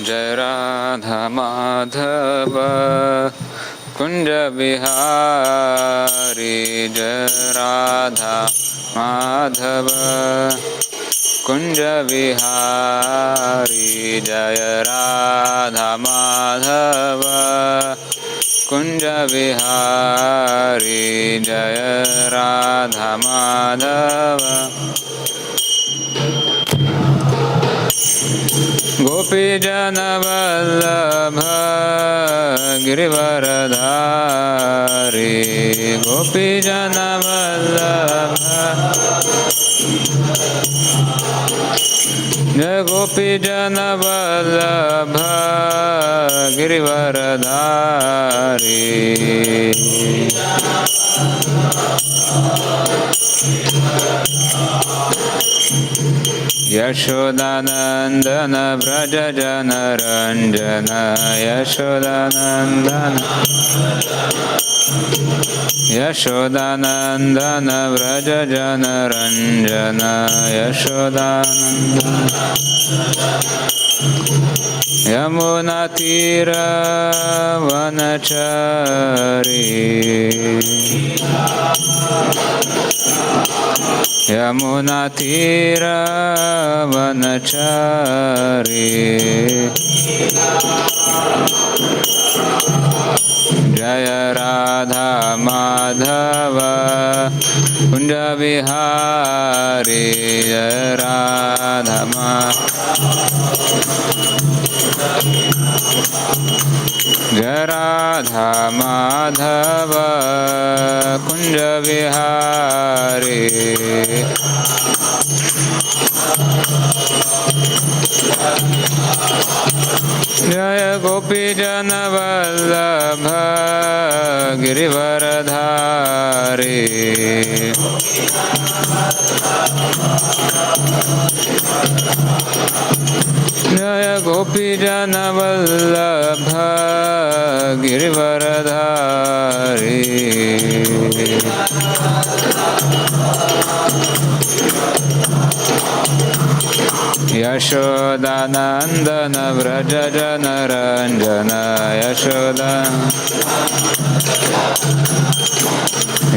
जय राधा माधव कुंज बिहारी जय राधा माधव कुंज बिहारी जय राधा माधव कुंज बिहारी जय राधा माधव गोपीजन वल्लभ गिरिवरधारी गोपीजन वल्लभ जय गोपीजन वल्लभ गिरिवरधारी यशोदानंदन व्रज जन रंजन यशोदानंदन यशोदानंदन व्रज जन रंजन यशोदानंदन यमुना तीर वनचारी यमुना तीर वनचारी जय राधा माधव कुंज बिहारी जय राधा जय राधा माधव कुंज बिहारी जय गोपीजन वल्लभ गिरिवरधारी जय गोपीजन वल्लभ गिरिवरधारी यशोदानंदन व्रज जन रंजन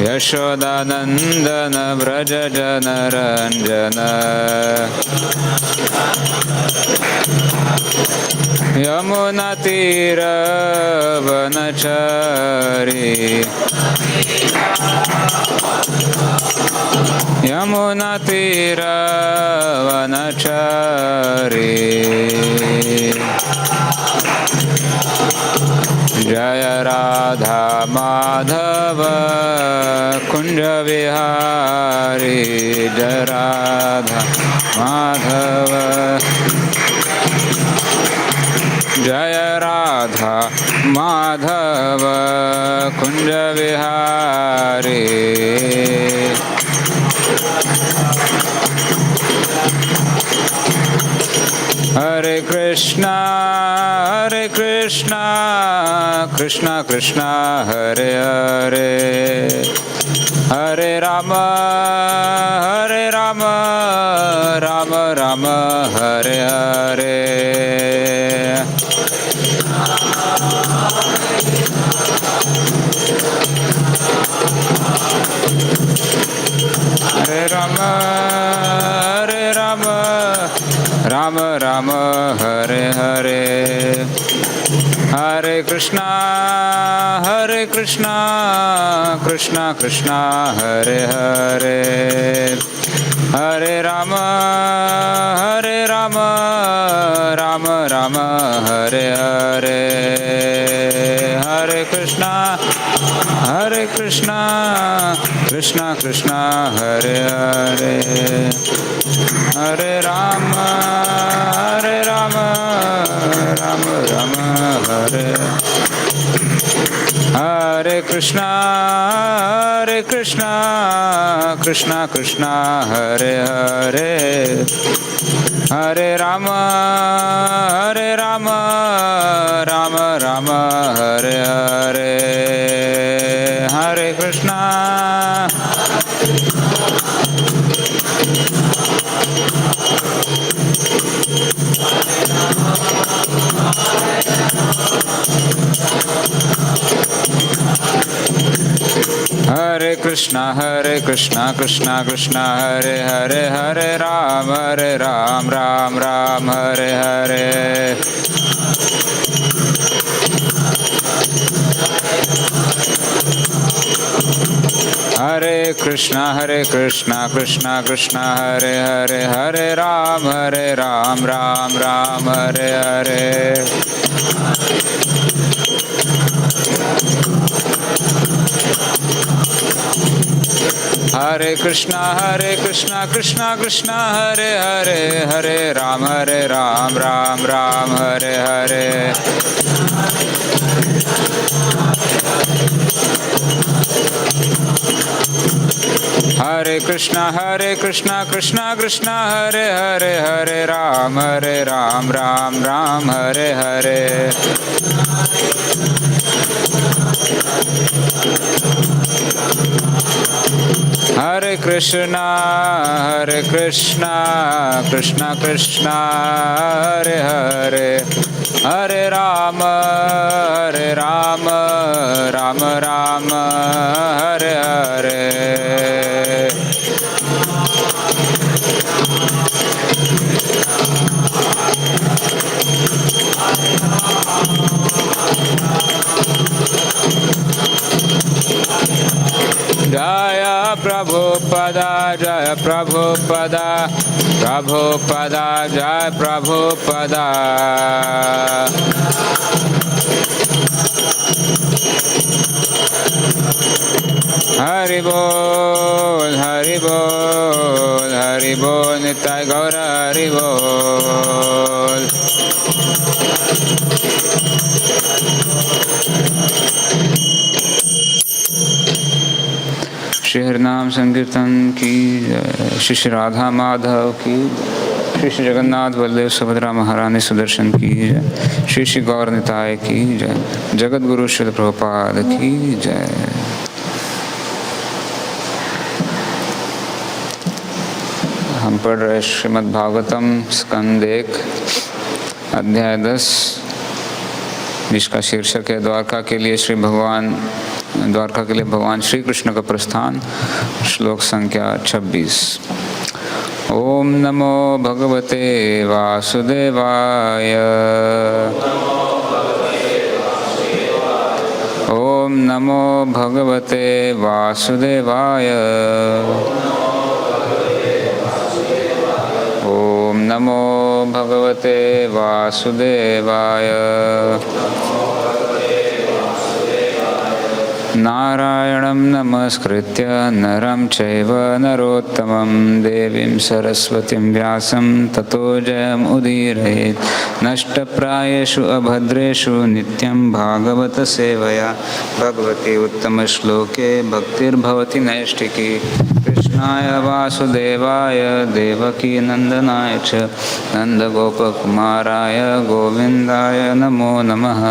यशोदानंदन व्रज जन रंजन यमुना तीर वनचारी यमुना तीर वनचारी जय राधा माधव कुंज विहारी जय राधा माधव जय राधा माधव कुंज विहारी हरे कृष्णा कृष्णा कृष्णा हरे हरे हरे राम राम राम हरे हरे हरे राम राम राम हरे हरे हरे कृष्णा कृष्णा कृष्णा हरे हरे हरे राम राम राम हरे हरे हरे कृष्णा कृष्णा कृष्णा हरे हरे हरे राम राम राम हरे हरे कृष्णा कृष्णा कृष्णा हरे हरे हरे राम राम राम हरे हरे हरे कृष्णा कृष्णा कृष्णा कृष्णा हरे हरे हरे राम राम राम हरे हरे हरे कृष्णा कृष्णा कृष्णा हरे हरे हरे राम राम राम हरे हरे हरे कृष्णा कृष्णा कृष्णा हरे हरे हरे राम राम राम हरे हरे हरे कृष्णा कृष्णा कृष्णा हरे हरे हरे राम राम राम हरे हरे हरे कृष्णा कृष्णा कृष्णा हरे हरे हरे राम राम राम हरे हरे जय प्रभुपदा जय प्रभुपदा प्रभुपदा जय प्रभुपदा हरि बोल हरि बोल हरि बोल निताय गौर हरि बोल श्री हरिनाम संकीर्तन की जय। श्री राधा माधव की जय। श्री जगन्नाथ बलदेव सुभद्रा महारानी सुदर्शन की जय। श्री गौर निताय की जय। जगत गुरु श्री प्रभुपाद की जय। हम पढ़ रहे श्रीमद् भागवतम स्कंद 1 अध्याय 10 जिसका शीर्षक है द्वारका के लिए भगवान श्री कृष्ण का प्रस्थान। श्लोक संख्या 26। ओम नमो भगवते वासुदेवाय ओम नमो भगवते वासुदेवाय ओम नमो भगवते वासुदेवाय नारायणं नमस्कृत्य नरं चैव नरोत्तमं देवीं सरस्वतीं व्यासं ततो जयमुदीरयेत् नष्टप्रायेषु अभद्रेषु नित्यं भागवत सेवया भगवती उत्तमश्लोके भक्तिर्भवति नैष्ठिकी कृष्णाय वासुदेवाय देवकी नंदनाय च नंदगोपकुमाराय गोविन्दाय नमो नमः।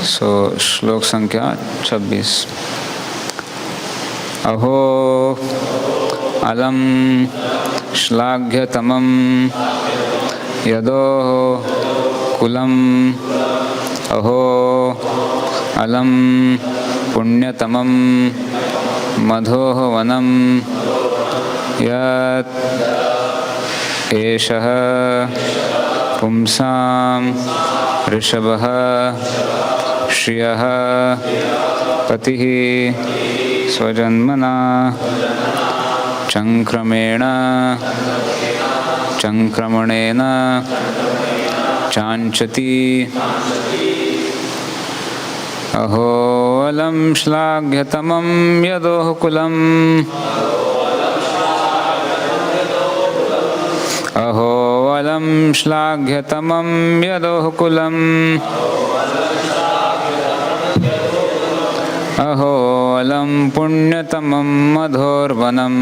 श्लोक संख्या 26। अहो अलम श्लाघ्यतमं यदो कुलम अहो अलम पुण्यतमं मधोः वनं यत् एषः पुंसां ऋषभः श्रियः पतिः स्वजन्मना चंक्रमणेन चांचति अहो अलम श्लाघ्यतमं यदोः कुलम् अहो अलम श्लाघ्यतमं यदोः कुलम् अहो अलम पुण्यतमं मधोर्वनम्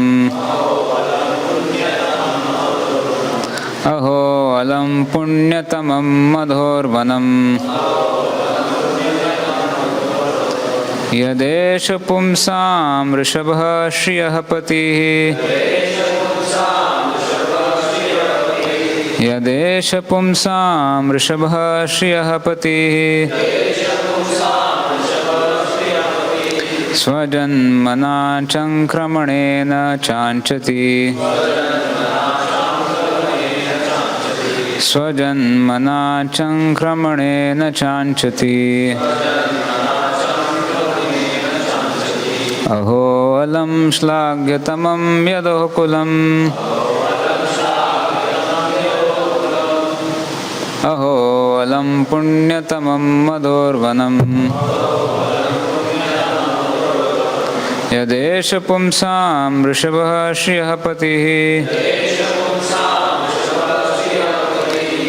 अहो अलम पुण्यतमं मधोर्वनम् यदेष पुंसां ऋषभः श्रियः पतिः यदेष पुंसां वृषभः श्रियः पतिः स्वजन्मना चङ्क्रमणेन चाञ्चति स्वजन्मना चङ्क्रमणेन चाञ्चति अहो अलं श्लाघ्यतमं यदोकुलम् अहो अलं पुण्यतमं मदोर्वनम् यदेष पुंसां वृषभः श्रियः पतिः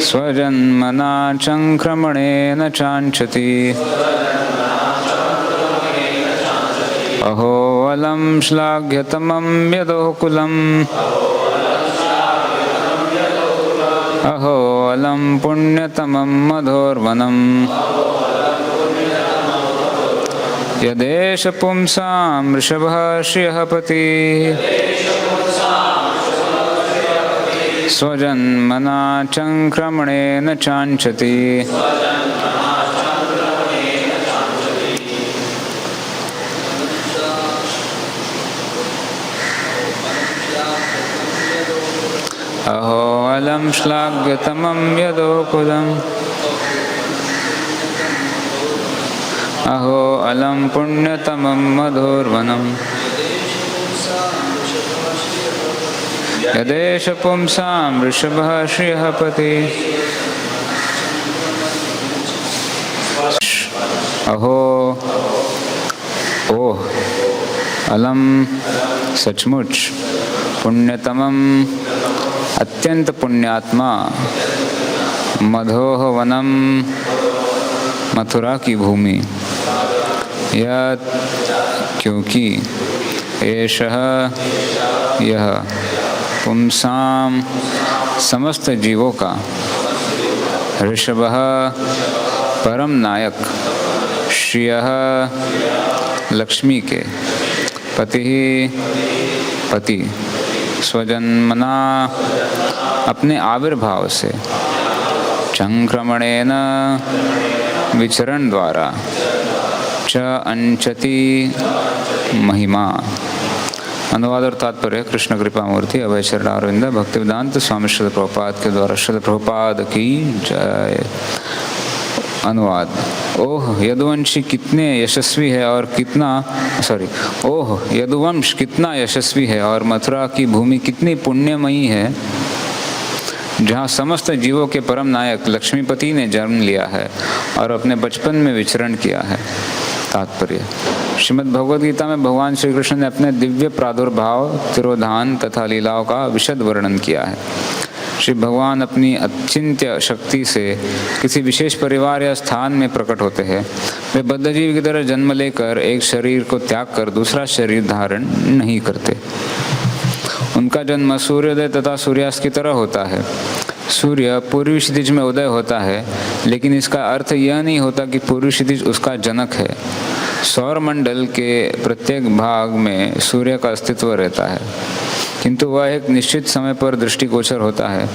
स्वजन्मना चङ्क्रमणेन चाञ्चति अहो अलं श्लाघ्यतमं यदोकुलम् अहो अलं पुण्यतमं मधोर्वनम् यदेष पुंसां वृषभः श्रियः पतिः स्वजन्मना चङ्क्रमणेन चाञ्चति अहो अलं श्लाघ्यतमं यदोकुलम् अहो अलं पुण्यतमं मधुर्वनम् यदेष पुंसां वृषभः श्रियः पतिः अहो ओह अलम सचमुच पुण्यतमं अत्यंत पुण्यात्मा मधोह वनम मथुरा की भूमि यह क्योंकि एषः यह पुंसां समस्त जीवों का ऋषभः परम नायक श्रियः लक्ष्मी के पति स्वजन्मना अपने आविर्भाव से चंक्रमणेन विचरण द्वारा च अंचति महिमा। अनुवाद और तात्पर्य कृष्ण कृपा मूर्ति अभय चरणारविंद भक्तिवेदांत स्वामी श्रील प्रभुपाद के द्वारा श्रील प्रभुपाद की जय। अनुवाद। ओह यदुवंशी कितने यशस्वी है और ओह यदुवंश कितना यशस्वी है और मथुरा की भूमि कितनी पुण्यमयी है जहाँ समस्त जीवों के परम नायक लक्ष्मीपति ने जन्म लिया है और अपने बचपन में विचरण किया है। तात्पर्य। श्रीमद् भगवद गीता में भगवान श्री कृष्ण ने अपने दिव्य प्रादुर्भाव तिरोधान तथा लीलाओं का विशद वर्णन किया है। श्री भगवान अपनी अचिंत्य शक्ति से किसी विशेष परिवार या स्थान में प्रकट होते हैं। वे बद्धजीव की तरह जन्म लेकर एक शरीर को त्याग कर दूसरा शरीर धारण नहीं करते। उनका जन्म सूर्योदय तथा सूर्यास्त की तरह होता है। सूर्य पूर्वी क्षितिज में उदय होता है, लेकिन इसका अर्थ यह नहीं होता कि पूर्वी क्षितिज उसका जनक है। सौरमंडल के प्रत्येक भाग में सूर्य का अस्तित्व रहता है, किंतु वह एक निश्चित समय पर दृष्टिगोचर होता है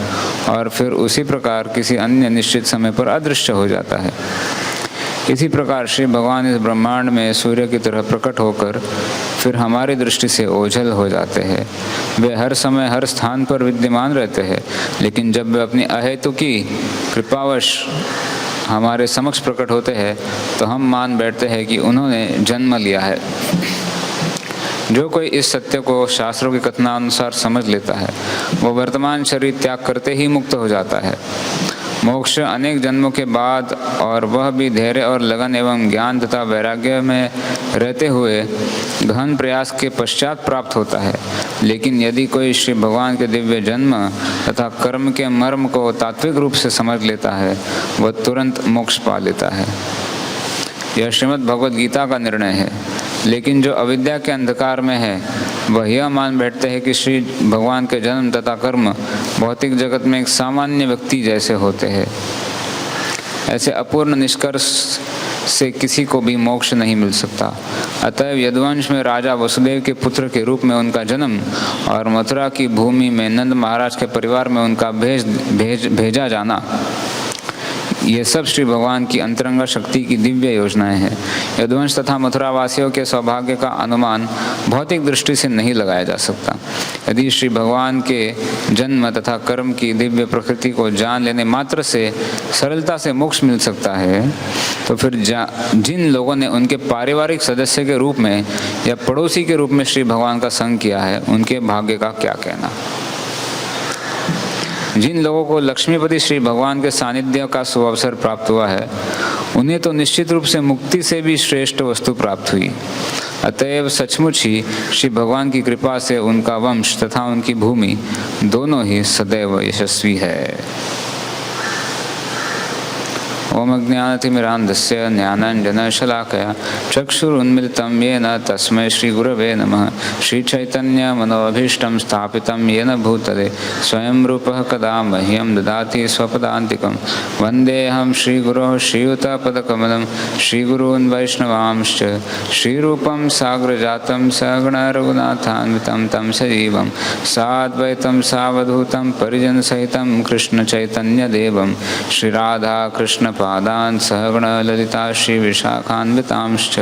और फिर उसी प्रकार किसी अन्य निश्चित समय पर अदृश्य हो जाता है। इसी प्रकार श्री भगवान इस ब्रह्मांड में सूर्य की तरह प्रकट होकर फिर हमारी दृष्टि से ओझल हो जाते हैं। वे हर समय हर स्थान पर विद्यमान रहते हैं, लेकिन जब वे अपनी अहेतुकी कृपावश हमारे समक्ष प्रकट होते हैं तो हम मान बैठते हैं कि उन्होंने जन्म लिया है। जो कोई इस सत्य को शास्त्रों के कथनानुसार समझ लेता है वो वर्तमान शरीर त्याग करते ही मुक्त हो जाता है। मोक्ष अनेक जन्मों के बाद, और वह भी धैर्य और लगन एवं ज्ञान तथा वैराग्य में रहते हुए गहन प्रयास के पश्चात प्राप्त होता है। लेकिन यदि कोई श्री भगवान के दिव्य जन्म तथा कर्म के मर्म को तात्विक रूप से समझ लेता है वह तुरंत मोक्ष पा लेता है। यह श्रीमद् भगवद गीता का निर्णय है। लेकिन जो अविद्या के अंधकार में है वह यह मान बैठते हैं कि श्री भगवान के जन्म तथा कर्म भौतिक जगत में एक सामान्य व्यक्ति जैसे होते हैं। ऐसे अपूर्ण निष्कर्ष से किसी को भी मोक्ष नहीं मिल सकता। अतएव यदुवंश में राजा वसुदेव के पुत्र के रूप में उनका जन्म और मथुरा की भूमि में नंद महाराज के परिवार में उनका भेजा जाना, ये सब श्री भगवान की अंतरंग शक्ति की दिव्य योजनाएं हैं। यदुवंश तथा मथुरा वासियों के सौभाग्य का अनुमान भौतिक दृष्टि से नहीं लगाया जा सकता। यदि श्री भगवान के जन्म तथा कर्म की दिव्य प्रकृति को जान लेने मात्र से सरलता से मोक्ष मिल सकता है, तो फिर जिन लोगों ने उनके पारिवारिक सदस्य के रूप में या पड़ोसी के रूप में श्री भगवान का संग किया है, उनके भाग्य का क्या कहना। जिन लोगों को लक्ष्मीपति श्री भगवान के सानिध्य का सुअवसर प्राप्त हुआ है, उन्हें तो निश्चित रूप से मुक्ति से भी श्रेष्ठ वस्तु प्राप्त हुई। अतएव सचमुच ही श्री भगवान की कृपा से उनका वंश तथा उनकी भूमि दोनों ही सदैव यशस्वी है। ओम अज्ञानतिमिरान्धस्य ज्ञानाञ्जनशलाकया चक्षुरुन्मिलितं येन तस्मै श्रीगुरवे नमः। श्रीचैतन्यमनोभीष्टं स्थापितं येन भूतले स्वयं रूपः कदा मह्यं ददाति स्वपदान्तिकं। वन्देऽहं श्रीगुरोः श्रीयुतपदकमलं श्रीगुरून् वैष्णवांश्च श्रीरूपं साग्रजातं सगुणरघुनाथान्वितं तं सजीवं साद्वैतं सावधूतं परिजनसहितं कृष्णचैतन्यदेवं श्रीराधा कृष्ण पादान् सहगण ललिता श्री विशाखान्वितांश्च।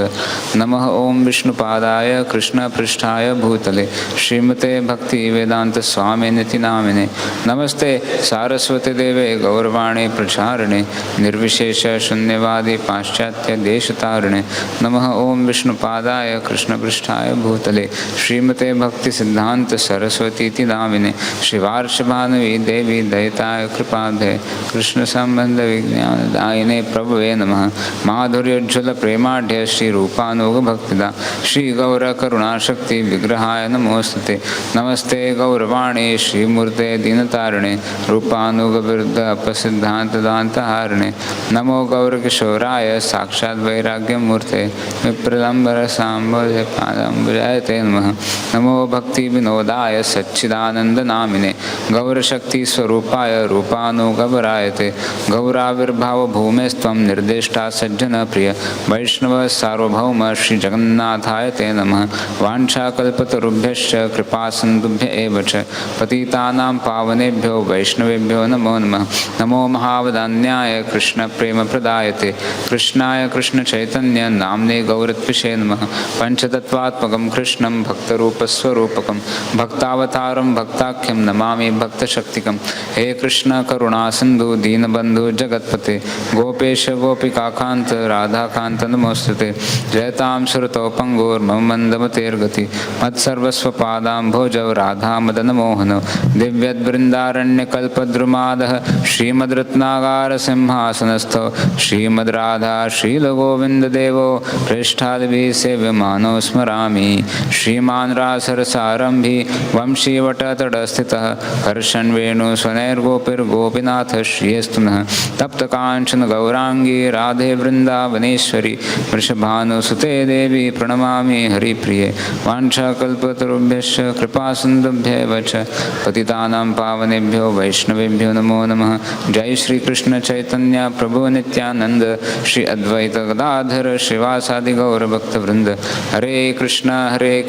नमः ओम विष्णुपादाय कृष्ण पृष्ठाय भूतले श्रीमते भक्ति वेदांत स्वामी निति नामिने। नमस्ते सारस्वती देवे गौरवाणी प्रचारिणे निर्विशेष शून्यवादी पाश्चात्य देशतारिणे। नमः ओम विष्णुपादाय कृष्ण पृष्ठाय भूतले श्रीमते भक्ति सिद्धांत सरस्वती नामिने। श्रीवार्षभानवी देवी दयिताय कृपाब्धे कृष्ण संबंध विज्ञान दायिने प्रभवे नमः। माधुर्योज्ज्वल प्रेमाढ्य श्री रूपानुग भक्तिदा श्री गौर करुणाशक्ति विग्रहाय नमोस्तुते। नमस्ते गौरवाणी श्रीमूर्ते दीनतारिणे रूपानुग विरुद्ध अपसिद्धांत दांतहारिणे। नमो गौर किशोराय साक्षात् वैराग्य मूर्ते विप्रलंबर सांबोधे पादंबुजायते नमः। नमो भक्ति विनोदाय सच्चिदानंद नामिने गौर शक्ति स्वरूपाय रूपानुगवरायते। गौराविर्भाव भूमेस्त्वं निर्दिष्टा सज्जन प्रिय वैष्णव सार्वभौम श्री जगन्नाथाय ते नमः। वाञ्छाकल्पतरुभ्यश्च कृपा सिन्धुभ्य एव च पतितानां पावनेभ्यो वैष्णवेभ्यो नमो नमः। नमो महावदान्याय कृष्ण प्रेम प्रदायते कृष्णाय कृष्ण चैतन्य नाम्ने गौरत्विषे नमः। पंचतत्वात्मकं कृष्णं भक्तरूपस्वरूपकं भक्तावतारं भक्ताख्यं नमामि भक्तशक्तिकं। हे कृष्ण करुणा सिंधु दीनबंधु जगतपते गोपेश गोपिकाकांत राधाकांत नमोस्तुते। जयतां श्रुतौ पंगुर्मम मंदमतेर्गति मत्सर्वस्वपादां भोजौ राधा मदन मोहन। दिव्यद्वृन्दारण्यकल्पद्रुमादः श्रीमद्रत्नागार सिंहासनस्थो श्रीमद्राधा श्रीलगोविन्ददेवो पृष्ठादिभिः सेव्यमानो स्मरामि। श्रीमान् रासरसारम्भी वंशीवटतटस्थितः हर्षन् वेणुस्वनैर्गोपिर्गोपीनाथ श्रियस्तु नः। तप्त कांचन गौरांगी राधे वृंदावनेश्वरी वृषभानुसुते देवी प्रणमामि हरिप्रिये। वाञ्छाकल्पतरुभ्यश्च कृपा सिन्धुभ्यैव च पतितानां पावनेभ्यो वैष्णवेभ्यो नमो नमः। जय श्री कृष्ण चैतन्य प्रभु नित्यानंद श्री अद्वैत गदाधर श्रीवासादि गौर भक्त वृंद। हरे कृष्ण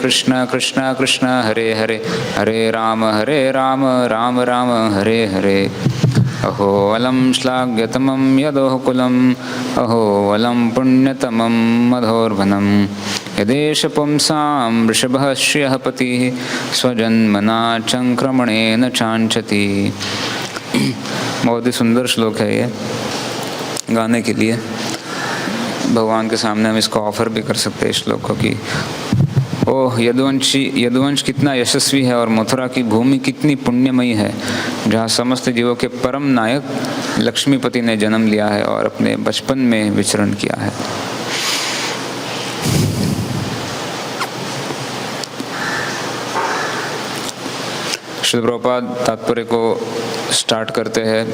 कृष्ण कृष्ण हरे हरे हरे राम राम राम हरे हरे। अहो अलम श्लाघ्यतमं यदोहुकुलम् अहो अलम पुण्यतमं मधोर्वनं। यदेश पुंसां वृषभः श्रियः पतिः स्वजन्मना चंक्रमणेन चांचति। बहुत ही सुंदर श्लोक है ये गाने के लिए। भगवान के सामने हम इसको ऑफर भी कर सकते हैं श्लोक को कि ओह यदुवंश कितना यशस्वी है और मथुरा की भूमि कितनी पुण्यमयी है, जहाँ समस्त जीवों के परम नायक लक्ष्मीपति ने जन्म लिया है और अपने बचपन में विचरण किया है। श्रील प्रभुपाद तात्पर्य को स्टार्ट करते हैं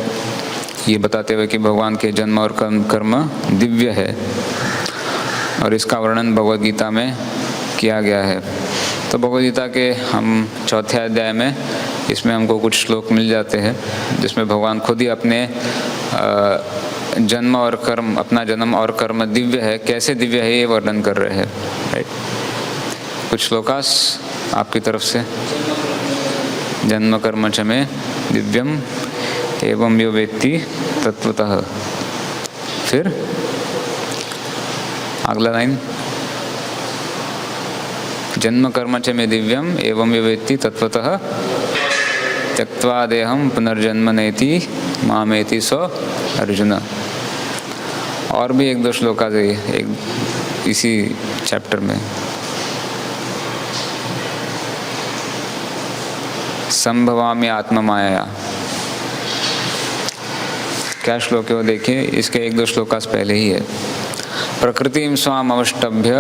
ये बताते हुए कि भगवान के जन्म और कर्म दिव्य है और इसका वर्णन भगवद गीता में किया गया है। तो भगवद गीता के हम चौथे अध्याय में इसमें हमको कुछ श्लोक मिल जाते हैं जिसमें भगवान खुद ही अपने जन्म और कर्म, अपना जन्म और कर्म दिव्य है, कैसे दिव्य है ये वर्णन कर रहे हैं, राइट। कुछ श्लोकास आपकी तरफ से। जन्म कर्म च मे दिव्यम एवं यो वेत्ति तत्वतः। फिर अगला लाइन, जन्म कर्म च मे दिव्यम एवं यो वेत्ति तत्वतः त्यक्त्वा देहं पुनर्जन्म नेति मामेति सो अर्जुन। और भी एक दो श्लोक आ गई एक इसी चैप्टर में। संभवामि आत्ममाया, क्या श्लोक है वो देखिए, इसके एक दो श्लोकास पहले ही है। प्रकृतिं स्वाम अवष्टभ्य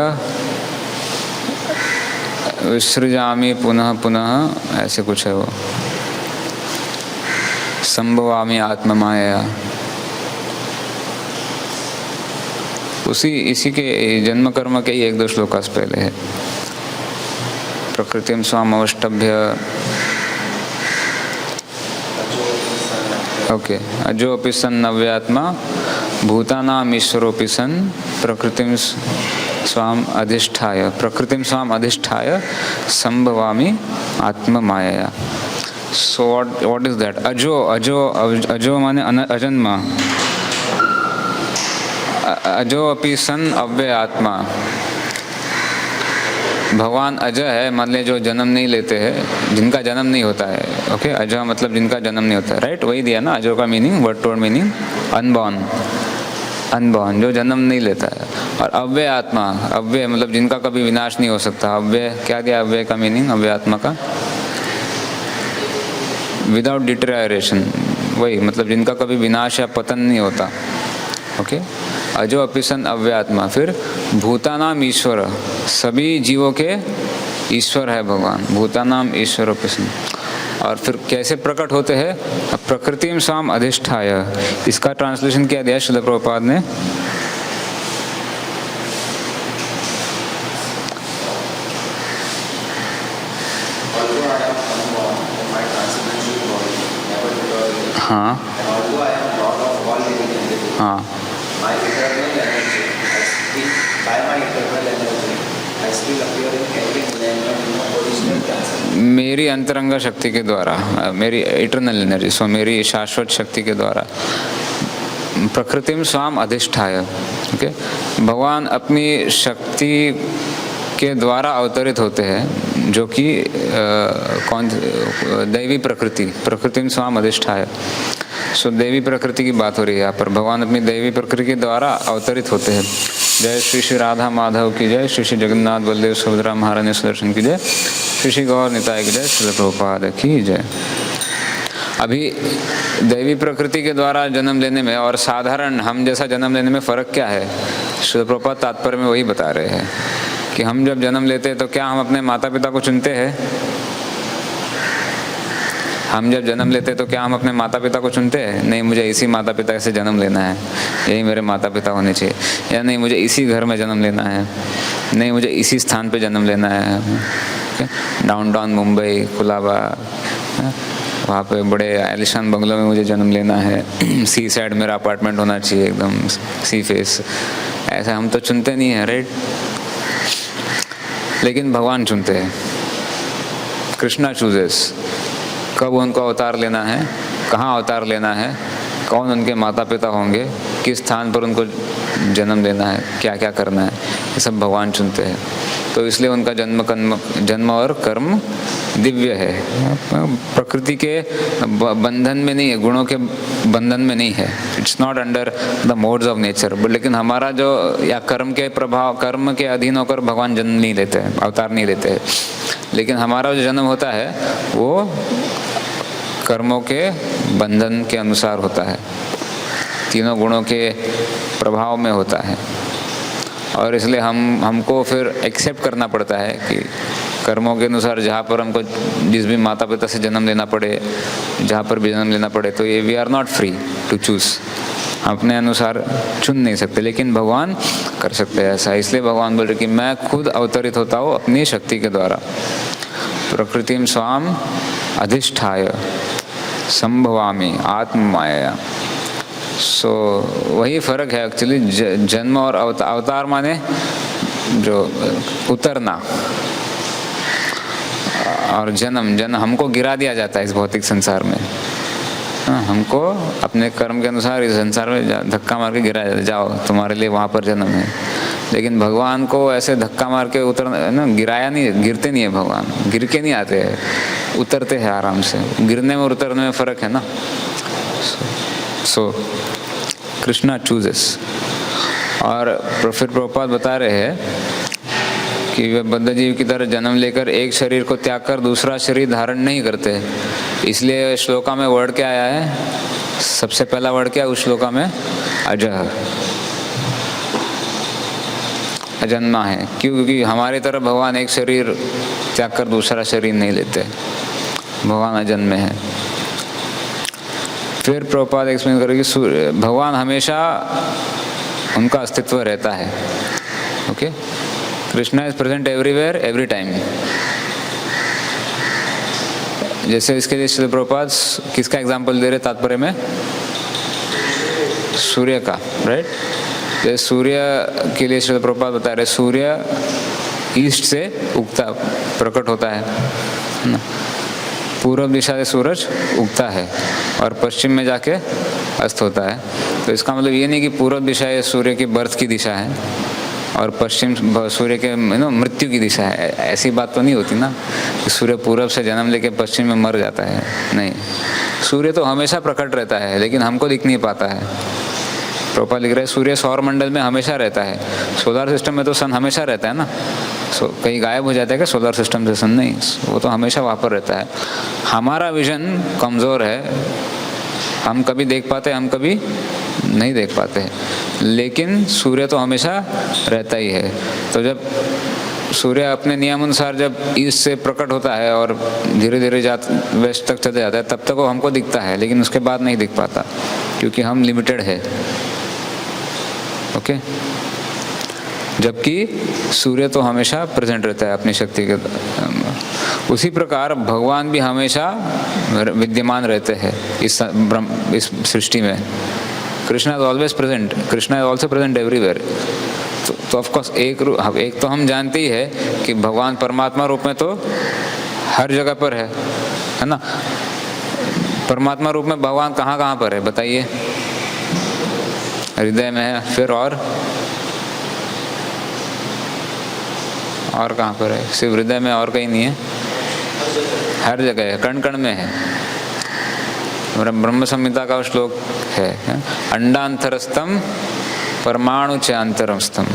विसृजामि पुनः पुनः, ऐसे कुछ है वो। संभवामि आत्ममाया, इसी के जन्म कर्म के ही एक दो श्लोकास पहले है। प्रकृतिं स्वाम अवष्टभ्य, ओके। अजोऽपि सन् नव्यात्मा भूतानाम् ईश्वरोऽपि सन् प्रकृतिं स्वाम अधिष्ठाय संभवामि आत्ममायया। So what is that? अजो माने अजन्मा, अजो अपि सन अव्यय आत्मा। भगवान अजय है, मान ले जो जन्म नहीं लेते हैं, जिनका जन्म नहीं होता है। ओके, अजय मतलब जिनका जन्म नहीं होता है, राइट। वही दिया ना अजो का मीनिंग, वर्ड टोड मीनिंग अनबॉर्न, जो जन्म नहीं लेता है। और अव्यय आत्मा, अव्यय मतलब जिनका कभी विनाश नहीं हो सकता। अव्यय क्या दिया, अव्यय का मीनिंग, अव्यय आत्मा का विदाउट डिटेरियोरेशन, वही मतलब जिनका कभी विनाश या पतन नहीं होता। ओके, अजो अपिसन अव्यात्मा। फिर भूतानाम ईश्वर, सभी जीवों के ईश्वर है भगवान, भूतानाम ईश्वर अपिसन। और फिर कैसे प्रकट होते हैं, प्रकृतिम स्वाम अधिष्ठाय। इसका ट्रांसलेशन क्या दिया श्रील प्रभुपाद ने, हाँ हाँ, मेरी अंतरंग शक्ति के द्वारा, मेरी इटर्नल एनर्जी, सो मेरी शाश्वत शक्ति के द्वारा। प्रकृतिम स्वाम अधिष्ठाय, ओके। भगवान अपनी शक्ति के द्वारा अवतरित होते हैं, जो कि कौन, दैवी प्रकृति, प्रकृतिम स्वाम अधिष्ठाय। सो देवी प्रकृति की बात हो रही है यहाँ पर। भगवान अपनी दैवी प्रकृति के द्वारा अवतरित होते हैं। जय श्री श्री राधा माधव की जय, श्री श्री जगन्नाथ बलदेव सुभद्रा महारानी सुदर्शन की जय, श्री श्री गौर निताय की जय, श्री प्रभुपाद की जय। अभी दैवी प्रकृति के द्वारा जन्म लेने में और साधारण हम जैसा जन्म लेने में फ़र्क क्या है, श्री प्रभुपाद तात्पर्य में वही बता रहे हैं कि हम जब जन्म लेते हैं तो क्या हम अपने माता पिता को चुनते हैं? हम जब जन्म लेते हैं तो क्या हम अपने माता पिता को चुनते हैं? नहीं, मुझे इसी माता पिता से जन्म लेना है, यही मेरे माता पिता होने चाहिए। या नहीं, मुझे इसी घर में जन्म लेना है, नहीं मुझे इसी स्थान पे जन्म लेना है। डाउनटाउन मुंबई, कुलाबा, वहाँ पे बड़े आलिशान बंगलों में मुझे जन्म लेना है। सी साइड मेरा अपार्टमेंट होना चाहिए, एकदम सी फेस। ऐसा हम तो चुनते नहीं हैं, राइट। लेकिन भगवान चुनते हैं। कृष्णा चूजेस कब उनको अवतार लेना है, कहाँ अवतार लेना है, कौन उनके माता पिता होंगे, किस स्थान पर उनको जन्म देना है, क्या क्या करना है, ये सब भगवान चुनते हैं। तो इसलिए उनका जन्म और कर्म दिव्य है, प्रकृति के बंधन में नहीं है, गुणों के बंधन में नहीं है। It's not under the modes of nature. लेकिन हमारा जो या कर्म के प्रभाव, कर्म के अधीन होकर भगवान जन्म नहीं लेते हैं, अवतार नहीं लेते हैं। लेकिन हमारा जो जन्म होता है वो कर्मों के बंधन के अनुसार होता है, तीनों गुणों के प्रभाव में होता है। और इसलिए हमको फिर एक्सेप्ट करना पड़ता है कि कर्मों के अनुसार जहाँ पर हमको जिस भी माता पिता से जन्म लेना पड़े, जहाँ पर भी जन्म लेना पड़े, तो ये we are not free to choose. हम अपने अनुसार चुन नहीं सकते, लेकिन भगवान कर सकते हैं ऐसा। इसलिए भगवान बोल रहे कि मैं खुद अवतरित होता हूँ अपनी शक्ति के द्वारा। प्रकृतिम स्वाम अधिष्ठाय संभवामि आत्ममाया। सो वही फ़र्क है एक्चुअली, जन्म और अवतार माने जो उतरना, और जन्म हमको गिरा दिया जाता है इस भौतिक संसार में। हमको अपने कर्म के अनुसार इस संसार में धक्का मार के गिरा जाता है, जाओ तुम्हारे लिए वहाँ पर जन्म है। लेकिन भगवान को ऐसे धक्का मार के उतरना ना, गिराया नहीं, गिरते नहीं है भगवान, गिर के नहीं आते हैं, उतरते हैं आराम से। गिरने में और उतरने में फ़र्क है ना। सो कृष्णा चूजेस। और फिर प्रभुपाद बता रहे हैं कि वे बद्ध जीव की तरह जन्म लेकर एक शरीर को त्याग कर दूसरा शरीर धारण नहीं करते। इसलिए श्लोका में वर्ड क्या आया है, सबसे पहला वर्ड क्या है उस श्लोका में, अजह, अजन्मा है। क्यों? क्योंकि हमारी तरह भगवान एक शरीर त्याग कर दूसरा शरीर नहीं लेते, भगवान अजन्मे है। फिर प्रभुपाद एक्सप्लेन करेंगे कि भगवान हमेशा उनका अस्तित्व रहता है। Okay, Krishna is present everywhere every time. जैसे इसके लिए श्रील प्रभुपाद किसका एग्जाम्पल दे रहे तात्पर्य में, सूर्य का, राइट। जैसे सूर्य के लिए श्रील प्रभुपाद बता रहे, सूर्य ईस्ट से उगता प्रकट होता है ना, पूर्व दिशा से सूरज उगता है और पश्चिम में जाके अस्त होता है। तो इसका मतलब ये नहीं कि पूर्व दिशा ये सूर्य की बर्थ की दिशा है और पश्चिम सूर्य के मृत्यु की दिशा है। ऐसी बात तो नहीं होती ना कि सूर्य पूर्व से जन्म लेके पश्चिम में मर जाता है, नहीं। सूर्य तो हमेशा प्रकट रहता है, लेकिन हमको दिख नहीं पाता है। प्रभुपाद लिख रहे हैं सूर्य सौर मंडल में हमेशा रहता है, सोलर सिस्टम में तो सन हमेशा रहता है ना। कहीं गायब हो जाता है क्या सोलर सिस्टम से सन? नहीं, वो तो हमेशा वहाँ पर रहता है। हमारा विजन कमज़ोर है, हम कभी देख पाते हैं, हम कभी नहीं देख पाते हैं, लेकिन सूर्य तो हमेशा रहता ही है। तो जब सूर्य अपने नियम अनुसार जब ईस्ट से प्रकट होता है और धीरे धीरे वेस्ट तक चले जाता है, तब तक वो हमको दिखता है, लेकिन उसके बाद नहीं दिख पाता क्योंकि हम लिमिटेड है। ओके, जबकि सूर्य तो हमेशा प्रेजेंट रहता है अपनी शक्ति के। उसी प्रकार भगवान भी हमेशा विद्यमान रहते हैं इस सृष्टि में। Krishna is always present, Krishna is also present everywhere. तो ऑफकोर्स एक तो हम जानते ही है कि भगवान परमात्मा रूप में तो हर जगह पर है ना। परमात्मा रूप में भगवान कहाँ कहाँ पर है बताइए? हृदय में है, फिर और कहाँ पर है? सिर्फ हृदय में, और कहीं नहीं है, हर जगह है, कण कण में है। ब्रह्म संहिता का श्लोक है, अंडांतरस्तम परमाणु च अंतरस्तम।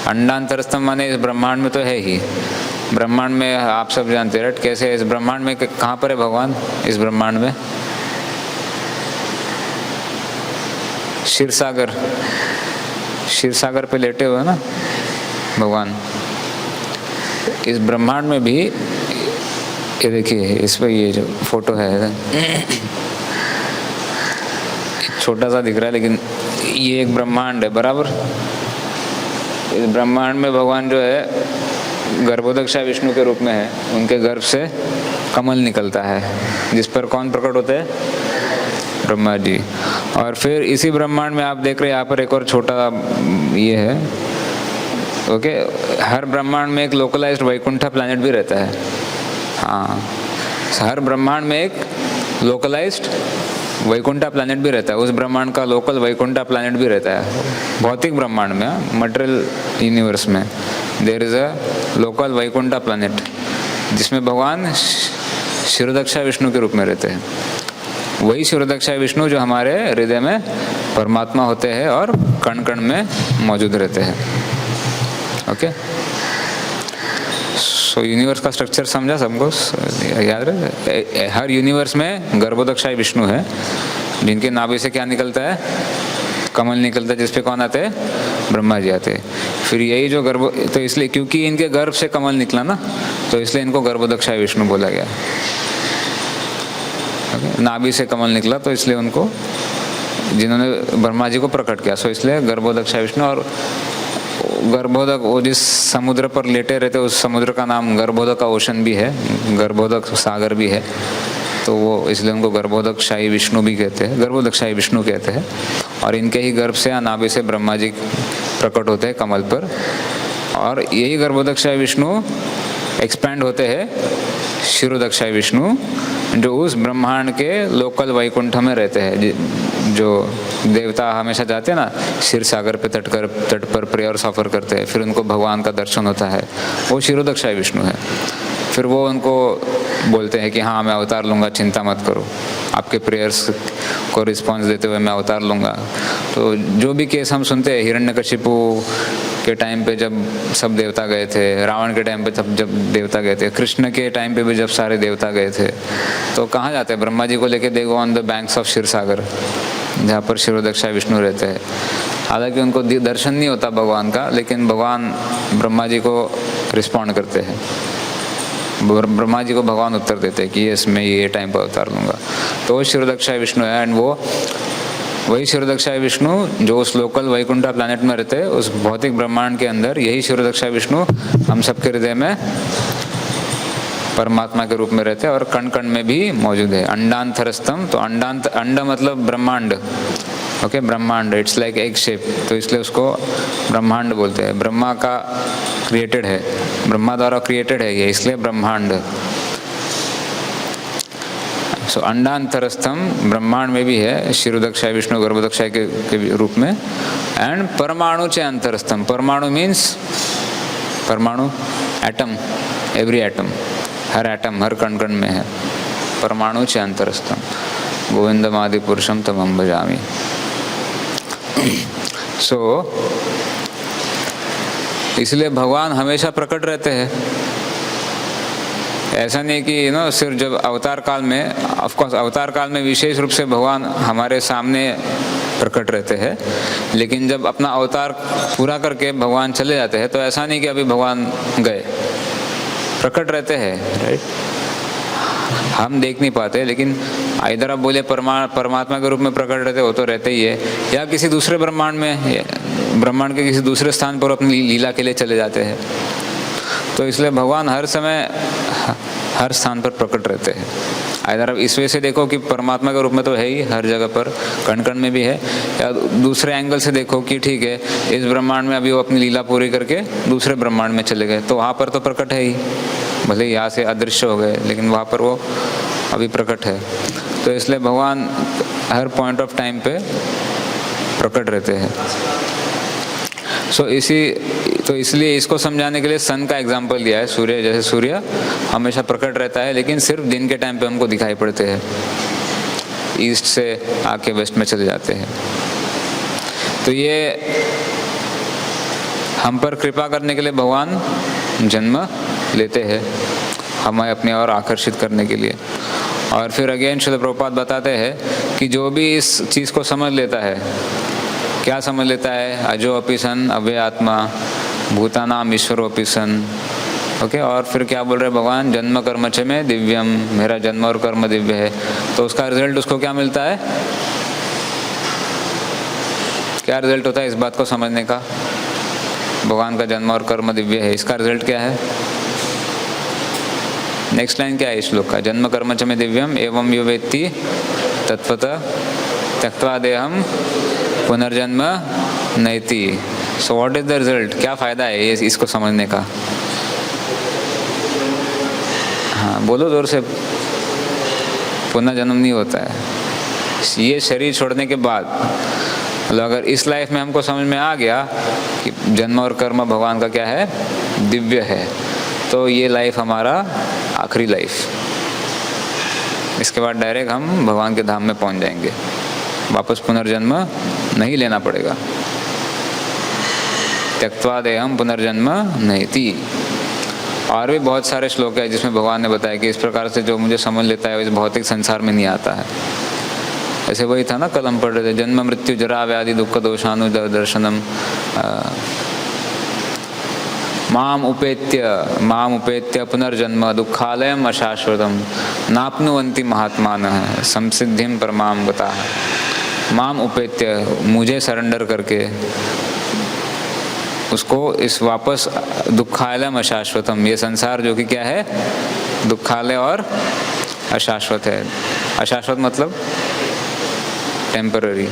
अंडांतरस्तम माने इस ब्रह्मांड में तो है ही, ब्रह्मांड में आप सब जानते हैं कैसे। इस ब्रह्मांड में कहाँ पर है भगवान? इस ब्रह्मांड में क्षीर सागर पे लेटे हुए ना भगवान। इस ब्रह्मांड में भी ये देखिए, इस पर ये जो फोटो है छोटा सा दिख रहा है, लेकिन ये एक ब्रह्मांड है बराबर। इस ब्रह्मांड में भगवान जो है गर्भोदक विष्णु के रूप में है, उनके गर्भ से कमल निकलता है जिस पर कौन प्रकट होते हैं? ब्रह्मा जी। और फिर इसी ब्रह्मांड में आप देख रहे हैं यहाँ पर एक और छोटा ये है। ओके, हर ब्रह्मांड में एक लोकलाइज्ड वैकुंठा प्लैनेट भी रहता है। हाँ, हर ब्रह्मांड में एक लोकलाइज्ड वैकुंठा प्लैनेट भी रहता है। उस ब्रह्मांड का लोकल वैकुंठा प्लैनेट भी रहता है। भौतिक ब्रह्मांड में, मटेरियल यूनिवर्स में there is a local Vaikuntha planet जिसमें भगवान क्षीरोदक्षा विष्णु के रूप में रहते हैं। वही क्षीरोदक्षा विष्णु जो हमारे हृदय में परमात्मा होते हैं और कण कण में मौजूद रहते हैं। ओके, सो यूनिवर्स का स्ट्रक्चर समझा सबको? याद रहे, हर यूनिवर्स में गर्भोदक विष्णु है जिनके नाभि से क्या निकलता है? कमल निकलता है, जिसपे कौन आते हैं? ब्रह्मा जी आते हैं। फिर यही जो तो इसलिए क्योंकि इनके गर्भ से कमल निकला ना, तो इसलिए इनको गर्भोदक विष्णु बोला गया। नाभि से कमल निकला तो इसलिए उनको, जिन्होंने ब्रह्मा जी को प्रकट किया, सो इसलिए गर्भोदक विष्णु। और गर्भोदक, वो जिस समुद्र पर लेटे रहते उस समुद्र का नाम गर्भोदक ओशन भी है, गर्भोदक सागर भी है। तो वो इसलिए उनको गर्भोदकशाही विष्णु भी कहते हैं, गर्भोदकशाही विष्णु कहते हैं। और इनके ही गर्भ से नाभि से ब्रह्मा जी प्रकट होते हैं कमल पर, और यही गर्भोदकशाही विष्णु एक्सपैंड होते हैं क्षीरोदकशाही विष्णु, जो उस ब्रह्मांड के लोकल वैकुंठ में रहते हैं। जो देवता हमेशा जाते हैं ना क्षीर सागर पे तट पर प्रेयर्स ऑफर करते हैं, फिर उनको भगवान का दर्शन होता है, वो क्षीरोदकशाही विष्णु है। फिर वो उनको बोलते हैं कि हाँ मैं अवतार लूँगा, चिंता मत करो, आपके प्रेयर्स को रिस्पॉन्स देते हुए मैं अवतार लूँगा। तो जो भी केस हम सुनते हैं, हिरण्यकशिपु के टाइम पे जब सब देवता गए थे, रावण के टाइम पे जब देवता गए थे, कृष्ण के टाइम पे भी जब सारे देवता गए थे, तो कहाँ जाते हैं? ब्रह्मा जी को लेके they go on the banks of Kshir Sagar, जहाँ पर क्षीरोदकशाही विष्णु रहते हैं। हालांकि उनको दर्शन नहीं होता भगवान का, लेकिन भगवान ब्रह्मा जी को रिस्पॉन्ड करते हैं। ब्रह्मा जी को भगवान उत्तर देते हैं कि यस मैं ये टाइम पर अवतार लूँगा। तो वो क्षीरोदकशाही विष्णु है, एंड वो वही क्षीरोदकशाही विष्णु जो उस लोकल वैकुंठा प्लैनेट में रहते हैं, उस भौतिक ब्रह्मांड के अंदर यही क्षीरोदकशाही विष्णु हम सबके हृदय में परमात्मा के रूप में रहते हैं और कण कण में भी मौजूद है। अंडांतरस्तम, तो अंड मतलब ब्रह्मांड, ओके, ब्रह्मांड, इट्स लाइक एग शेप, तो इसलिए उसको ब्रह्मांड बोलते हैं। ब्रह्मा का क्रिएटेड है, ब्रह्मा द्वारा क्रिएटेड है ये, इसलिए ब्रह्मांड। सो अंडांतरस्थम ब्रह्मांड में भी है क्षीरोदकशाही विष्णु गर्भोदकशाही के रूप में। एंड परमाणु चे अंतरस्थम, परमाणु मीन्स परमाणु, एटम, एवरी एटम, हर एटम हर कण कण में है। परमाणु चे अंतरस्थम गोविंदम आदि पुरुषम तमं भजामि। सो इसलिए भगवान हमेशा प्रकट रहते हैं। ऐसा नहीं कि सिर्फ जब अवतार काल में, ऑफ कोर्स अवतार काल में विशेष रूप से भगवान हमारे सामने प्रकट रहते हैं, लेकिन जब अपना अवतार पूरा करके भगवान चले जाते हैं तो ऐसा नहीं कि अभी भगवान गए, प्रकट रहते हैं, राइट। हम देख नहीं पाते, लेकिन इधर आप बोले परमात्मा के रूप में प्रकट रहते, वो तो रहते ही है, या किसी दूसरे ब्रह्मांड में, ब्रह्मांड के किसी दूसरे स्थान पर अपनी लीला के लिए चले जाते हैं। तो इसलिए भगवान हर समय हर स्थान पर प्रकट रहते हैं। इधर आप इस वजह से देखो कि परमात्मा के रूप में तो है ही, हर जगह पर कण कण में भी है, या दूसरे एंगल से देखो कि ठीक है इस ब्रह्मांड में अभी वो अपनी लीला पूरी करके दूसरे ब्रह्मांड में चले गए, तो वहाँ पर तो प्रकट है ही, भले यहाँ से अदृश्य हो गए लेकिन वहाँ पर वो अभी प्रकट है। तो इसलिए भगवान हर पॉइंट ऑफ टाइम पे प्रकट रहते हैं। तो इसलिए इसको समझाने के लिए सन का एग्जाम्पल दिया है। सूर्य, जैसे सूर्य हमेशा प्रकट रहता है, लेकिन सिर्फ दिन के टाइम पे हमको दिखाई पड़ते हैं, ईस्ट से आके वेस्ट में चले जाते हैं। तो ये हम पर कृपा करने के लिए भगवान जन्म लेते हैं, हमें अपने और आकर्षित करने के लिए। और फिर अगेन श्रील प्रभुपाद बताते हैं कि जो भी इस चीज़ को समझ लेता है, क्या समझ लेता है? अजो अपि सन अव्यय आत्मा भूतानाम ईश्वरोपि सन, ओके। और फिर क्या बोल रहे भगवान? जन्म कर्म च में दिव्यम, मेरा जन्म और कर्म दिव्य है। तो उसका रिजल्ट उसको क्या मिलता है? क्या रिजल्ट होता है इस बात को समझने का? भगवान का जन्म और कर्म दिव्य है, इसका रिजल्ट क्या है? नेक्स्ट लाइन क्या है इस श्लोक का? जन्म कर्म च में दिव्यम एवं यो वेत्ति तत्वतः त्यक्त्वा देहम पुनर्जन्म नैति। So what is the result? क्या फायदा है ये इसको समझने का? हाँ बोलो जोर से। पुनर्जन्म नहीं होता है, ये शरीर छोड़ने के बाद। मतलब अगर इस लाइफ में हमको समझ में आ गया कि जन्म और कर्म भगवान का क्या है? दिव्य है, तो ये लाइफ हमारा आखिरी लाइफ, इसके बाद डायरेक्ट हम भगवान के धाम में पहुंच जाएंगे, वापस पुनर्जन्म नहीं लेना पड़ेगा। त्यक्त्वा देहम पुनर्जन्म नैति। और भी बहुत सारे श्लोक है जिसमें भगवान ने बताया कि इस प्रकार से जो मुझे समझ लेता है इस भौतिक संसार में नहीं आता है। ऐसे वही था ना, कल हम पढ़ रहे थे, जन्म मृत्यु जरा व्याधि दुख दोषानु दर्शनम माम उपेत्य पुनर्जन्म दुखालयम अशाश्वतम नाप्नुवन्ति महात्मानः संसिद्धिम परमाम गताः। माम उपेत्य, मुझे सरेंडर करके, उसको इस वापस दुखालयम अशाश्वतम, ये संसार जो कि क्या है? दुखालय और अशाश्वत है। अशाश्वत मतलब टेम्पररी।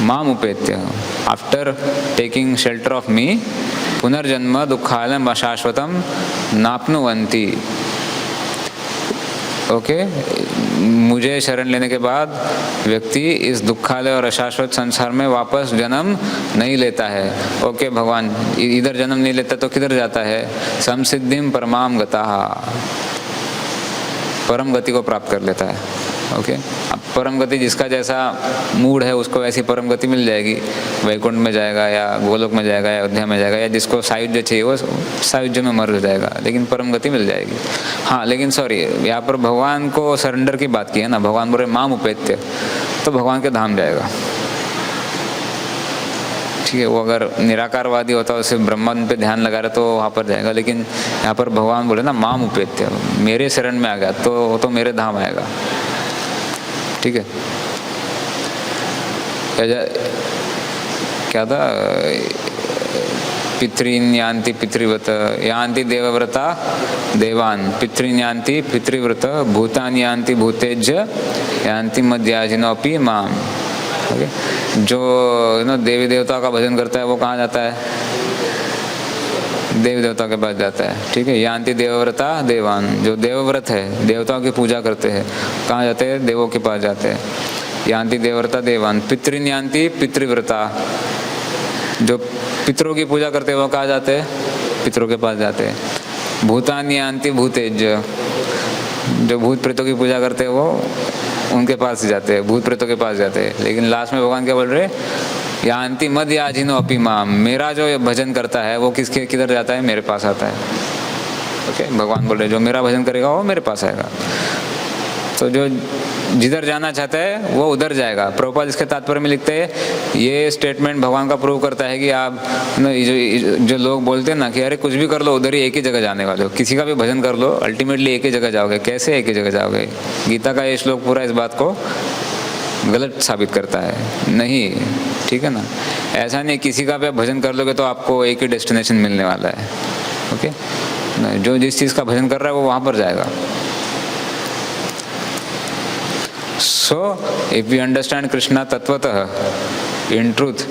माम उपेत्य, after taking shelter of me पुनर्जन्म दुखालयम अशाश्वतम नाप्नुवन्ति। ओके, मुझे शरण लेने के बाद व्यक्ति इस दुखालय और अशाश्वत संसार में वापस जन्म नहीं लेता है। ओके भगवान, इधर जन्म नहीं लेता तो किधर जाता है? समसिद्धिम परमाम गतः, परम गति को प्राप्त कर लेता है। ओके, अब परम गति जिसका जैसा मूड है उसको वैसी परम गति मिल जाएगी। वैकुंठ में जाएगा या गोलोक में जाएगा या अयोध्या में जाएगा, या जिसको सायुज्य चाहिए वो सायुज्य में मर जाएगा, लेकिन परम गति मिल जाएगी। हाँ, लेकिन सॉरी, यहाँ पर भगवान को सरेंडर की बात की है ना। भगवान बोल रहे माम उपेत्य, तो भगवान के धाम जाएगा। ठीक है, वो अगर निराकारवादी होता है, सिर्फ ब्रह्मांड पे ध्यान लगा रहे तो वहाँ पर जाएगा, लेकिन यहाँ पर भगवान बोले ना माम उपेत्य, मेरे शरण में आ गया तो मेरे धाम आएगा। ठीक है, क्या था? पितृन यान्ति पितृव्रत, यान्ति देवव्रता देवान, पितृन यान्ति पितृव्रत, भूतान यान्ति भूतेज, यान्ति मध्याजिनोपि माम। ओके, जो देवी देवता का भजन करता है वो कहाँ जाता है? देवी देवता के पास जाता है। ठीक है, यान्ति देवव्रता देवान, जो देवव्रत है, देवताओं की पूजा करते हैं, कहाँ जाते हैं? देवों के पास जाते हैं। यान्ति देवव्रता देवान, पितृन यान्ति पितृव्रता, जो पितरों की पूजा करते हैं वो कहाँ जाते हैं? पितरों के पास जाते हैं। भूतान यान्ति भूतेज, जो भूत प्रेतों की पूजा करते हैं वो उनके पास जाते हैं, भूत प्रेतों के पास जाते हैं। लेकिन लास्ट में भगवान क्या बोल रहे? यान्ति मध्याजिनो अपि माम, मेरा जो भजन करता है वो किधर जाता है? मेरे पास आता है। ओके, भगवान बोल रहे जो मेरा भजन करेगा वो मेरे पास आएगा। तो जो जिधर जाना चाहता है वो उधर जाएगा। प्रभुपाद इसके तात्पर्य में लिखते हैं, ये स्टेटमेंट भगवान का प्रूव करता है कि आप जो लोग बोलते हैं ना कि अरे कुछ भी कर लो उधर ही एक ही जगह जाने वाले हो, किसी का भी भजन कर लो अल्टीमेटली एक ही जगह जाओगे। कैसे एक ही जगह जाओगे? गीता का ये श्लोक पूरा इस बात को गलत साबित करता है। नहीं, ठीक है ना, ऐसा नहीं किसी का भी आप भजन कर लोगे तो आपको एक ही डेस्टिनेशन मिलने वाला है। ओके, जो जिस चीज़ का भजन कर रहा है वो वहाँ पर जाएगा। So, if we understand Krishna tatvatah, in truth,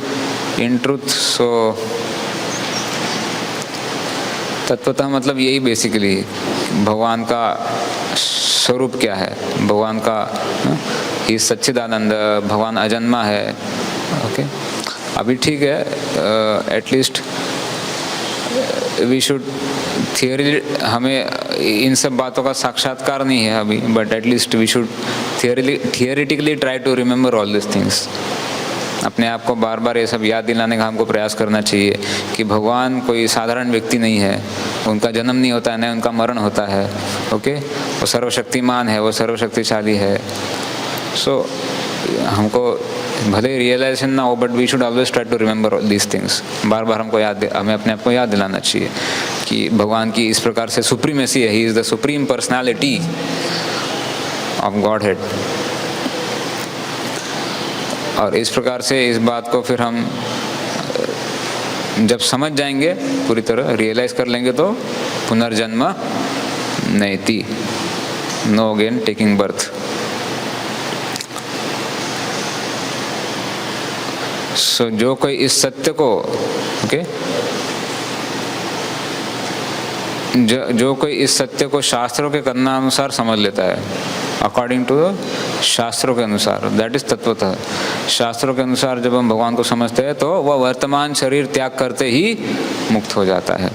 so तत्वतः मतलब यही बेसिकली भगवान का स्वरूप क्या है, भगवान का ही सच्चिदानंद, भगवान अजन्मा है। ओके, अभी ठीक है, एटलीस्ट वी शुड थियरी, हमें इन सब बातों का साक्षात्कार नहीं है अभी, but at least we should theoretically try to remember all this things. अपने आप को बार बार ये सब याद दिलाने का हमको प्रयास करना चाहिए कि भगवान कोई साधारण व्यक्ति नहीं है, उनका जन्म नहीं होता है, न उनका मरण होता है। ओके, वो सर्वशक्तिमान है, वो सर्वशक्तिशाली है। सो हमको भले रियलाइजेशन ना हो, but we should always try to remember these things. बार बार हमें अपने आप को याद दिलाना चाहिए कि भगवान की इस प्रकार से सुप्रीमेसी है, he is the supreme personality of God head. और इस प्रकार से इस बात को फिर हम जब समझ जाएंगे, पूरी तरह रियलाइज कर लेंगे, तो पुनर्जन्म नैति, नो अगेन टेकिंग बर्थ। सो जो कोई इस सत्य को जो कोई इस सत्य को शास्त्रों के कथन अनुसार समझ लेता है, अकॉर्डिंग टू शास्त्रों के अनुसार, दैट इज तत्वतः। शास्त्रों के अनुसार जब हम भगवान को समझते हैं तो वह वर्तमान शरीर त्याग करते ही मुक्त हो जाता है।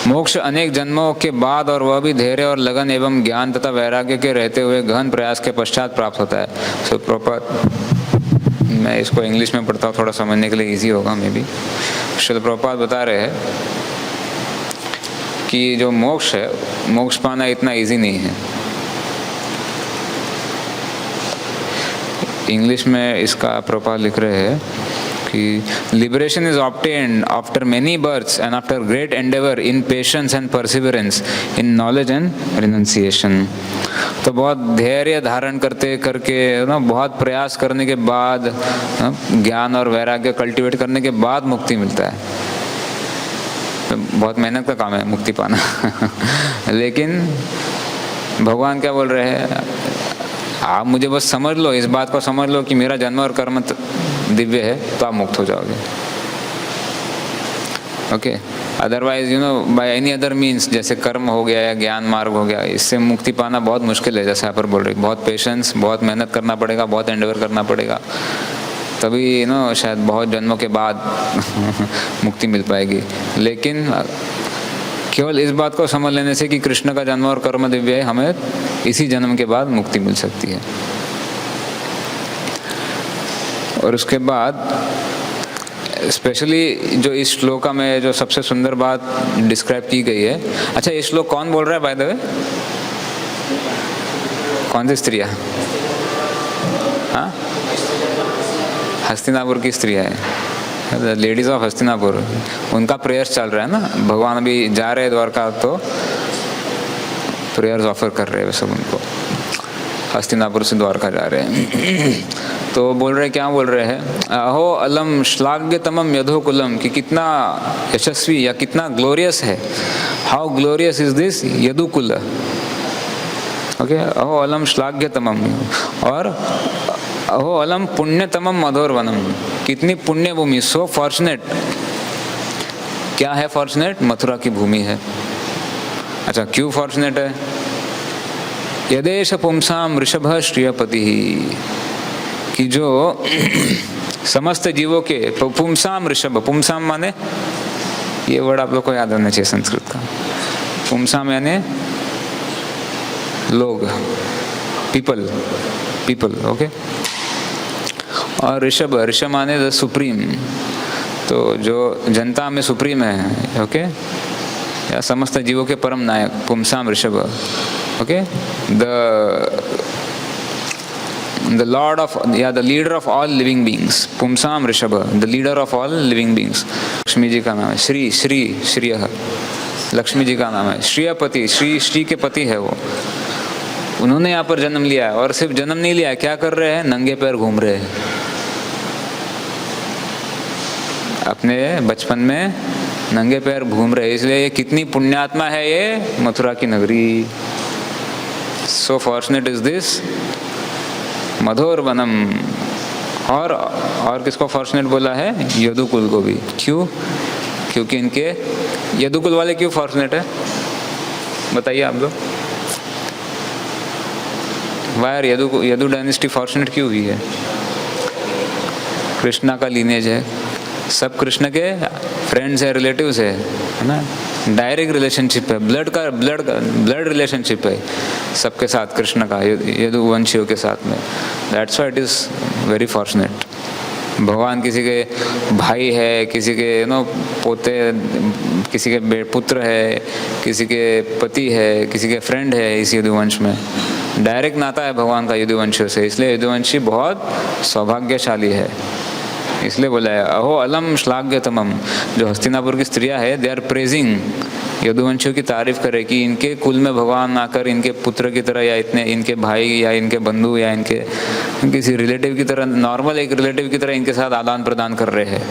मोक्ष अनेक जन्मों के बाद, और वह भी धैर्य और लगन एवं ज्ञान तथा वैराग्य के रहते हुए गहन प्रयास के पश्चात प्राप्त होता है। सो प्रभुपाद, मैं इसको इंग्लिश में पढ़ता हूँ, थोड़ा समझने के लिए इजी होगा मे बी। श्रील प्रभुपाद बता रहे हैं कि जो मोक्ष है, मोक्ष पाना इतना इजी नहीं है। इंग्लिश में इसका प्रभुपाद लिख रहे हैं कि liberation is obtained after many births and after great endeavour in patience and perseverance in knowledge and renunciation. तो बहुत धैर्य धारण करके ना, बहुत प्रयास करने के बाद, ज्ञान और वैराग्य कल्टीवेट करने के बाद मुक्ति मिलता है। तो बहुत मेहनत का काम है मुक्ति पाना लेकिन भगवान क्या बोल रहे हैं, आप मुझे बस समझ लो, इस बात को समझ लो कि मेरा जन्म और कर्म दिव्य है, तो आप मुक्त हो जाओगे। Okay, otherwise by any other means, जैसे कर्म हो गया या ज्ञान मार्ग हो गया, इससे मुक्ति पाना बहुत मुश्किल है। जैसे यहाँ पर बोल रहे, बहुत पेशेंस, बहुत मेहनत करना पड़ेगा, बहुत एंडेवर करना पड़ेगा, तभी शायद बहुत जन्मों के बाद मुक्ति मिल पाएगी। लेकिन केवल इस बात को समझ लेने से कि कृष्ण का जन्म और कर्म दिव्य है, हमें इसी जन्म के बाद मुक्ति मिल सकती है। और उसके बाद स्पेशली जो इस श्लोका में जो सबसे सुंदर बात डिस्क्राइब की गई है। अच्छा, ये श्लोक कौन बोल रहा है बाय द वे? कौन सी स्त्रियाँ? हाँ, हस्तिनापुर की स्त्रियाँ है, लेडीज ऑफ हस्तिनापुर, उनका प्रेयर्स चल रहा है ना। भगवान अभी जा रहे हैं द्वारका, तो प्रेयर्स ऑफर कर रहे हैं सब उनको, हस्तिनापुर से द्वारका जा रहे हैं। तो बोल रहे, क्या बोल रहे हैं, अहो अलम श्लाघ्यतमम यदुकुलम, कि कितना यशस्वी या कितना ग्लोरियस है, how glorious is this Yadukul. Okay, अहो अलम श्लाघ्यतमम, और अहो अलम पुण्यतमम मधुरवनम, कितनी पुण्य भूमि, सो फॉर्चुनेट। क्या है फॉर्चुनेट? मथुरा की भूमि है। अच्छा, क्यों फॉर्चुनेट है? यदेश पुंसाम ऋषभ श्रियपति, कि जो समस्त जीवों के पुंसाम ऋषभ, पुंसाम माने, ये वर्ड आप लोग को याद होना चाहिए संस्कृत का। पुंसाम यानी लोग, पीपल, पीपल, ओके। और ऋषभ, ऋषभ माने द सुप्रीम, तो जो जनता में सुप्रीम है, ओके, या समस्त जीवों के परम नायक, पुंसाम ऋषभ, okay. The Lord of, the leader of all living beings, Pumsam Rishabha, the leader of all living beings। Lakshmi ji का नाम है, श्री, श्री, श्रीयः, लक्ष्मी जी का नाम है। श्रीयपति, श्री, श्री के पति है वो। उन्होंने यहाँ पर जन्म लिया है, और सिर्फ जन्म नहीं लिया है, क्या कर रहे हैं? नंगे पैर घूम रहे हैं। अपने बचपन में नंगे पैर घूम रहे, इसलिए ये कितनी पुण्यात्मा है ये मथुरा की नगरी। So fortunate is this मधुर वनम। और किसको फॉर्चुनेट बोला है? यदुकुल को भी। क्यों? क्योंकि इनके यदुकुल वाले क्यों फॉर्चुनेट है, बताइए आप लोग। वायर यदु डायनेस्टी फॉर्चुनेट क्यों हुई है? कृष्णा का लीनेज है, सब कृष्ण के फ्रेंड्स है, रिलेटिव्स है ना, डायरेक्ट रिलेशनशिप है, ब्लड रिलेशनशिप है सबके साथ, कृष्ण का यदुवंशियों के साथ में। That's why it is very fortunate. भगवान किसी के भाई है, किसी के पोते, किसी के पुत्र है, किसी के पति है, किसी के फ्रेंड है, इस यदुवंश में डायरेक्ट नाता है भगवान का यदुवंशियों से। इसलिए यदुवंशी बहुत सौभाग्यशाली है। इसलिए बोला है अहो अलम श्लाघ्यतमम। जो हस्तिनापुर की स्त्रियां है, दे आर प्रेजिंग, यदुवंशियों की तारीफ करे कि इनके कुल में भगवान आकर इनके पुत्र की तरह, या इतने इनके भाई या इनके बंधु या इनके किसी रिलेटिव की तरह, नॉर्मल एक रिलेटिव की तरह इनके साथ आदान प्रदान कर रहे हैं,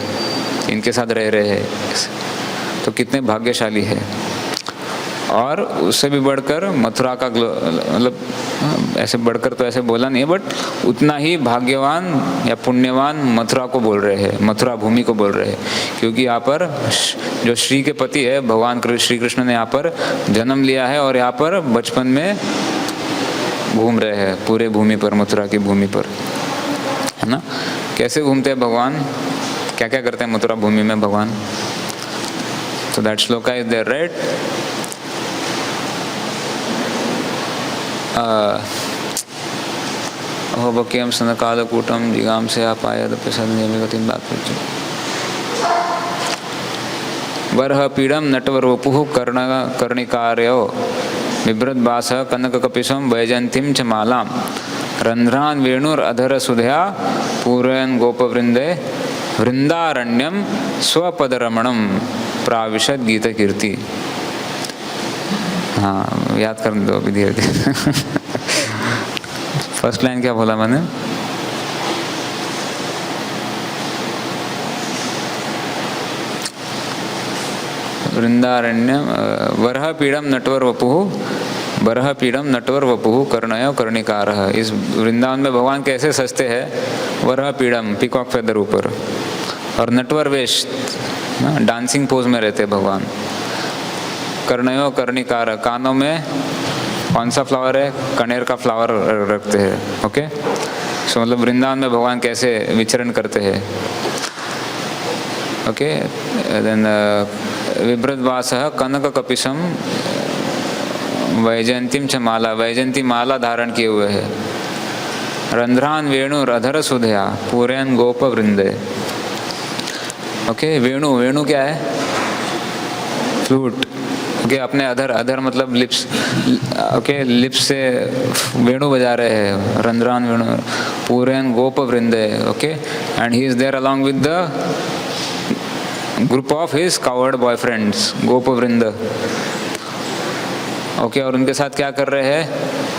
इनके साथ रह रहे हैं, तो कितने भाग्यशाली है। और उससे भी बढ़कर मथुरा का, मतलब ऐसे बढ़कर तो ऐसे बोला नहीं, बट उतना ही भाग्यवान या पुण्यवान मथुरा को बोल रहे हैं, मथुरा भूमि को बोल रहे हैं, क्योंकि यहाँ पर जो श्री के पति है भगवान श्री कृष्ण ने यहाँ पर जन्म लिया है, और यहाँ पर बचपन में घूम रहे हैं पूरे भूमि पर, मथुरा की भूमि पर, है ना। कैसे घूमते हैं भगवान, क्या क्या करते हैं मथुरा भूमि में भगवान। तो that shloka is there, right. अहोबक्यम सनकालकूटम जिगाम से आपायद प्रसन्नियमिगतिं बात्पुरुषं वरह पीडम नटवर वपुः कर्णिकार्यो बिभ्रद्भासः कनककपिशं वैजयन्तीं च मालां रन्ध्रान् वेणुरधर सुधया पूरयन् गोपवृन्दे वृन्दारण्यं स्वपदरमणं प्राविशद गीतकीर्ति। हाँ, याद कर दो अभी धीरे धीरे। फर्स्ट लाइन क्या बोला मैंने? वृंदारण्य वरह पीड़म नटवर वपुः बरह पीड़म नटवर वपुः कर्णयो कर्णिकारः। इस वृंदावन में भगवान कैसे सजते हैं? बरह पीड़म, पीकॉक फेदर ऊपर, और नटवर वेश, डांसिंग पोज में रहते भगवान। कर्णयो कर्णिकार, कानों में कौन सा फ्लावर है? कनेर का फ्लावर रखते हैं। ओके, सो मतलब वृंदावन में भगवान कैसे विचरण करते हैं। ओके, देन विभ्रतवासः कनक कपिशम वैजयंतीम च माला, वैजयंती माला धारण किए हुए है। रंध्रान वेणु अधर सुधया पूरयन गोप वृंदे। ओके, वेणु, वेणु क्या है? फ्लूट। ओके, अपने अधर, अधर मतलब लिप्स। ओके, लिप्स से वेणु बजा रहे हैं, रंध्रान वेणु पूरयन गोप वृंदे। Okay, and he is there along with the group of his cowherd boyfriends, गोप वृंद। ओके, और उनके साथ क्या कर रहे हैं?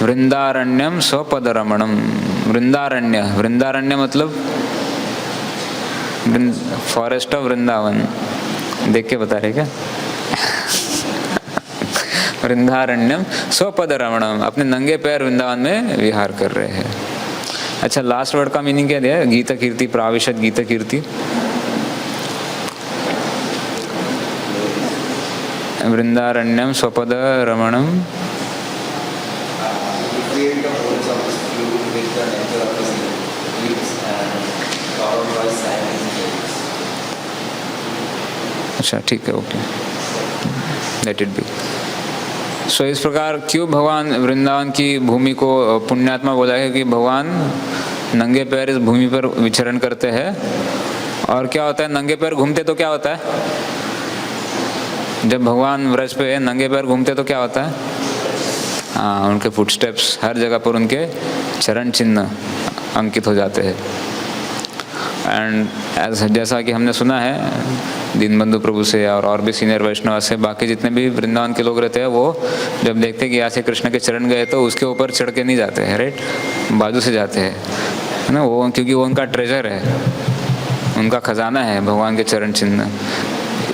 वृंदारण्यम स्वपद रमणम। वृंदारण्य, वृंदारण्य मतलब फॉरेस्ट ऑफ वृंदावन। देख के बता रहे क्या? वृंदारण्यम स्वपद रमणम, अपने नंगे पैर वृंदावन में विहार कर रहे हैं। अच्छा, लास्ट वर्ड का मीनिंग क्या दिया है? गीता कीर्ति, प्राविशद गीता कीर्ति। वृंदारण्यम स्वपद रमणम, अच्छा ठीक है, ओके, लेट इट बी। सो इस प्रकार क्यों भगवान वृंदावन की भूमि को पुण्यात्मा बोला है? कि भगवान नंगे पैर इस भूमि पर विचरण करते हैं। और क्या होता है? नंगे पैर घूमते तो क्या होता है? जब भगवान व्रज पे नंगे पैर घूमते तो क्या होता है? हाँ, उनके फुटस्टेप्स हर जगह पर, उनके चरण चिन्ह अंकित हो जाते हैं। एंड जैसा कि हमने सुना है दीनबंधु प्रभु से और भी सीनियर वैष्णव से, बाकी जितने भी वृंदावन के लोग रहते हैं, वो जब देखते हैं कि यहाँ से कृष्ण के चरण गए तो उसके ऊपर चढ़ के नहीं जाते हैं, राइट, बाजू से जाते हैं, है ना, वो क्योंकि वो उनका ट्रेजर है, उनका खजाना है भगवान के चरण चिन्ह।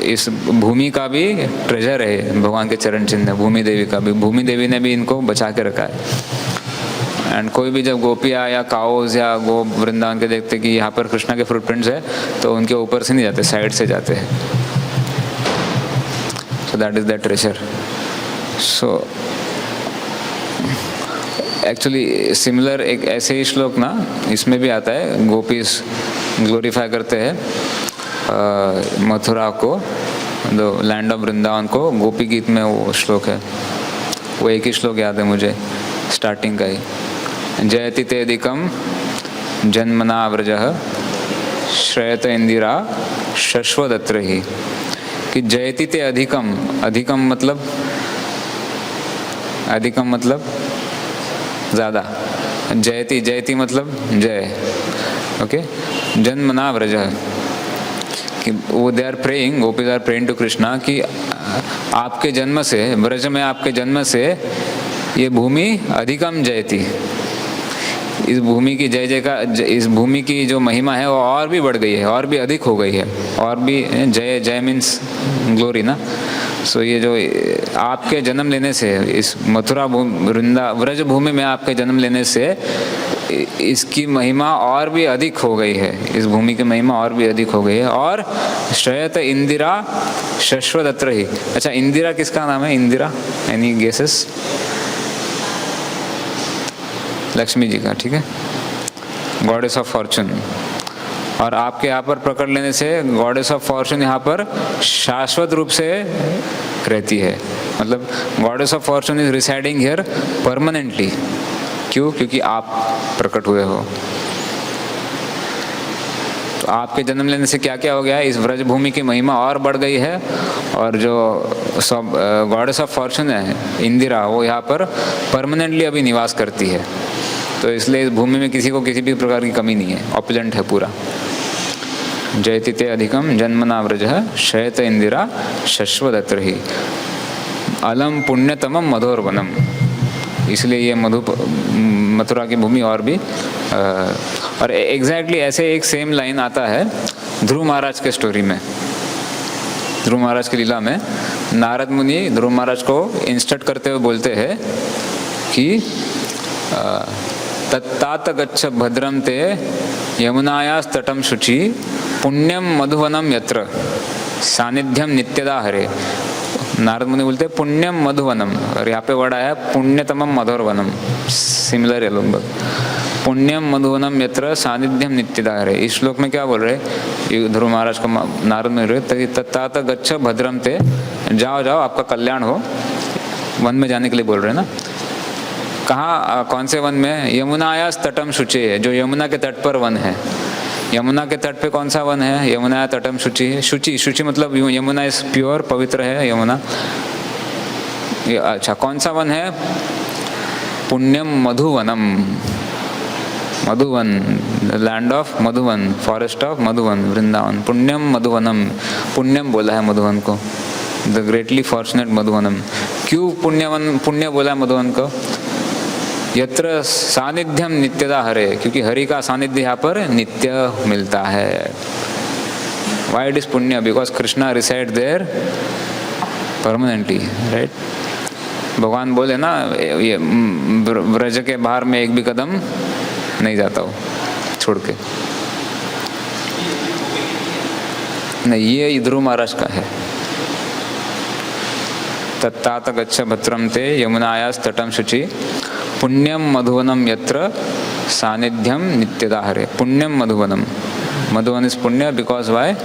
इस भूमि का भी ट्रेजर है भगवान के चरण चिन्ह, भूमि देवी का भी, भूमि देवी ने भी इनको बचा के रखा है। एंड कोई भी जब गोपियाँ या काउज या गो वृंदावन के देखते कि यहाँ पर कृष्णा के फुटप्रिंट्स है, तो उनके ऊपर से नहीं जाते, साइड से जाते हैं। सो that is the treasure. So actually similar एक ऐसे ही श्लोक ना इसमें भी आता है, गोपीज ग्लोरीफाई करते हैं मथुरा को, द लैंड ऑफ वृंदावन को, गोपी गीत में वो श्लोक है, वो एक ही श्लोक याद है मुझे स्टार्टिंग का ही, जयति तेदिकम जन्मना व्रजः श्रेयत इंदिरा शश्वदत्र ही। कि जयति ते अधिकम, अधिकम मतलब, अधिकम मतलब ज़्यादा, जयति, जयति मतलब जय। ओके, जन्मना व्रजः कि वो they are praying, gopis are praying to Krishna कि आपके जन्म से, ब्रज में आपके जन्म से ये भूमि अधिकम जयती, इस भूमि की जय जय का, इस भूमि की जो महिमा है वो और भी बढ़ गई है, और भी अधिक हो गई है, और भी जय, जय मीन्स ग्लोरी ना। सो ये जो आपके जन्म लेने से, इस मथुरा वृंदा व्रज भूमि में आपके जन्म लेने से इसकी महिमा और भी अधिक हो गई है, इस भूमि की महिमा और भी अधिक हो गई है। और श्रेयत इंदिरा शश्वदत्र ही। अच्छा, इंदिरा किसका नाम है? Indira, any guesses? लक्ष्मी जी का, ठीक है, गॉडेस ऑफ फॉर्चून। और आपके यहाँ पर पकड़ लेने से गॉडेस ऑफ फॉर्चून यहाँ पर शाश्वत रूप से रहती है, मतलब goddess of Fortune is residing here permanently. क्यों? क्योंकि आप प्रकट हुए हो। तो आपके जन्म लेने से क्या क्या हो गया? इस व्रज भूमि की महिमा और बढ़ गई है, और जो सब गॉडेस ऑफ फॉर्चून है इंदिरा, वो यहाँ पर परमानेंटली अभी निवास करती है। तो इसलिए इस भूमि में किसी को किसी भी प्रकार की कमी नहीं है, ऑपुलेंट है पूरा। जयति ते अधिकम जन्मना व्रजः शयत इंदिरा शश्वदत्र ही अलम पुण्यतमम मधोरवनम। इसलिए ये मथुरा की भूमि और भी और एग्जैक्टली ऐसे एक सेम लाइन आता है ध्रुव महाराज के स्टोरी में। ध्रुव महाराज की लीला में नारद मुनि ध्रुव महाराज को इंस्ट्रक्ट करते हुए बोलते हैं कि तत्तात गच्छ भद्रम ते यमुनाया तटम शुचि पुण्यम मधुवनम यत्र सानिध्यम नित्यदा हरे। नारद मुनि बोलते हैं पुण्यम मधुवनम, और यहाँ पे वर्ड आया पुण्यतमम मधुरवनम, सिमिलर है लगभग। पुण्यम मधुवनम यत्र सानिध्यम नित्यदा हरे। इस श्लोक में क्या बोल रहे ध्रुव महाराज को नारद मुनि, तत्तात गच्छ भद्रम ते, जाओ जाओ आपका कल्याण हो, वन में जाने के लिए बोल रहे हैं ना। कहाँ, कौन से वन में? यमुनाया तटम शुचि, जो यमुना के तट पर वन है। यमुना के तट पे कौन सा वन है? यमुना तटम शुचि है। शुचि, शुचि मतलब यमुना इस प्योर, पवित्र है यमुना। अच्छा, कौन सा वन है? पुण्यम मधुवनम, Madhuvan, land of Madhuvan, forest of Madhuvan, Vrindavan. पुण्यम मधुवनम, पुण्यम बोला है मधुवन को, द ग्रेटली फॉर्चुनेट मधुवनम। क्यों पुण्यवन, पुण्य बोला है मधुवन को? यत्र सानिध्यम नित्यदा हरे, क्योंकि हरि का सानिध्य यहाँ पर नित्य मिलता है। वाई इट इज पुण्य? Because Krishna reside there permanently, right. भगवान बोले ना, ये ब्रज के बाहर में एक भी कदम नहीं जाता हो छोड़ के। नहीं, ये ध्रुव महाराज का है। तत्तात गच्छ भद्रम ते यमुनाया तटम शुचि पुण्यम मधुवनम यत्र सानिध्यम नित्यदा हरे। पुण्यम मधुवनम, मधुवन इज पुण्य बिकॉज वाई?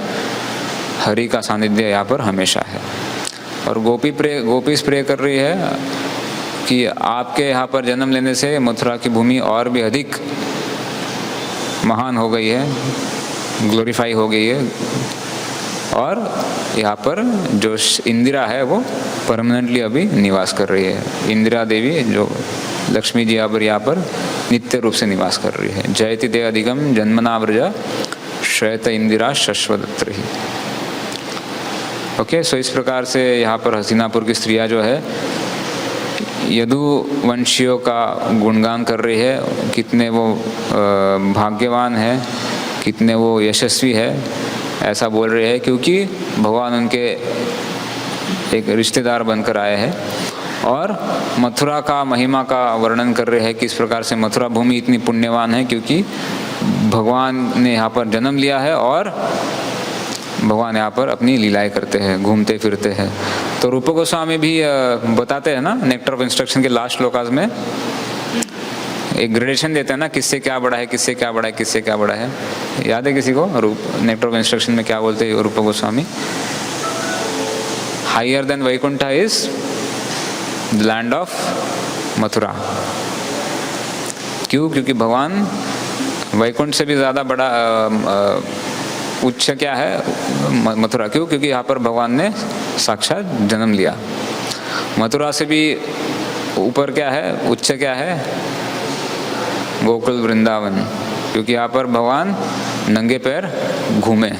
हरि का सानिध्य यहाँ पर हमेशा है। और गोपी स्प्रे कर रही है कि आपके यहाँ पर जन्म लेने से मथुरा की भूमि और भी अधिक महान हो गई है, ग्लोरीफाई हो गई है, और यहाँ पर जो इंदिरा है वो परमानेंटली अभी निवास कर रही है। इंदिरा देवी, जो लक्ष्मी जी यहाँ पर नित्य रूप से निवास कर रही है। जयति दे अधिगम जन्मनाव्रज श्वेत इंदिरा शश्वदत्र ही। ओके, सो इस प्रकार से यहाँ पर हस्तिनापुर की स्त्रियाँ जो है यदुवंशियों का गुणगान कर रही है, कितने वो भाग्यवान है, कितने वो यशस्वी है, ऐसा बोल रहे हैं, क्योंकि भगवान उनके एक रिश्तेदार बनकर आए हैं। और मथुरा का महिमा का वर्णन कर रहे हैं कि इस प्रकार से मथुरा भूमि इतनी पुण्यवान है क्योंकि भगवान ने यहाँ पर जन्म लिया है और भगवान यहाँ पर अपनी लीलाएं करते हैं, घूमते फिरते हैं। तो रूप गोस्वामी भी बताते हैं ना, नेक्टर ऑफ इंस्ट्रक्शन के लास्ट श्लोकास में एक ग्रेडेशन देते हैं ना, किससे क्या बड़ा है, किससे क्या बड़ा है, किससे क्या बड़ा है। याद है किसी को? नेक्टर ऑफ इंस्ट्रक्शन में क्या बोलते हैं Rup Goswami? Higher than Vaikuntha is the land of Mathura. क्यों? क्योंकि भगवान वैकुंठ से भी ज़्यादा बड़ा उच्च क्या है? मथुरा। क्यों? क्योंकि यहाँ पर भगवान ने साक्षात जन्म लिया। मथुरा से भी ऊपर क्या है? उच्च क्या है? गोकुल वृंदावन, क्योंकि यहाँ पर भगवान नंगे पैर घूमे।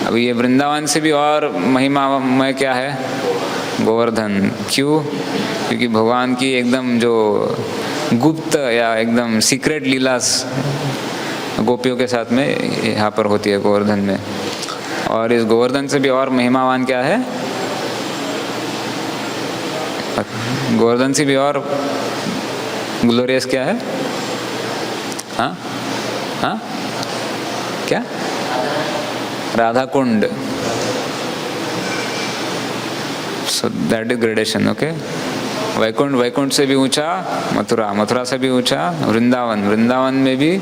अभी ये वृंदावन से भी और महिमामय क्या है? गोवर्धन। क्यों? क्योंकि भगवान की एकदम जो गुप्त या एकदम सीक्रेट लीला गोपियों के साथ में यहाँ पर होती है गोवर्धन में। और इस गोवर्धन से भी और महिमावान क्या है? गोवर्धन से भी और ग्लोरियस क्या है? हाँ हाँ, क्या? Radha Kund. So that is gradation. Okay, Vaikuntha, Vaikuntha से भी ऊंचा मथुरा, मथुरा से भी ऊंचा वृंदावन, वृंदावन में भी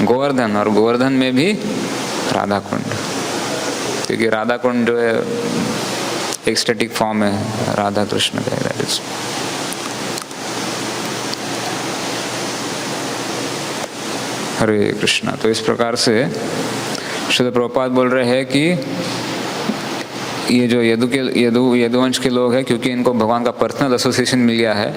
गोवर्धन, और गोवर्धन में भी राधा कुंड। क्योंकि राधा कुंड जो है एक स्टैटिक फॉर्म है राधा कृष्ण का। दैट इज हरे कृष्णा। तो इस प्रकार से श्रील प्रभुपाद बोल रहे हैं कि ये जो यदुवंश के लोग हैं, क्योंकि इनको भगवान का पर्सनल एसोसिएशन मिल गया है,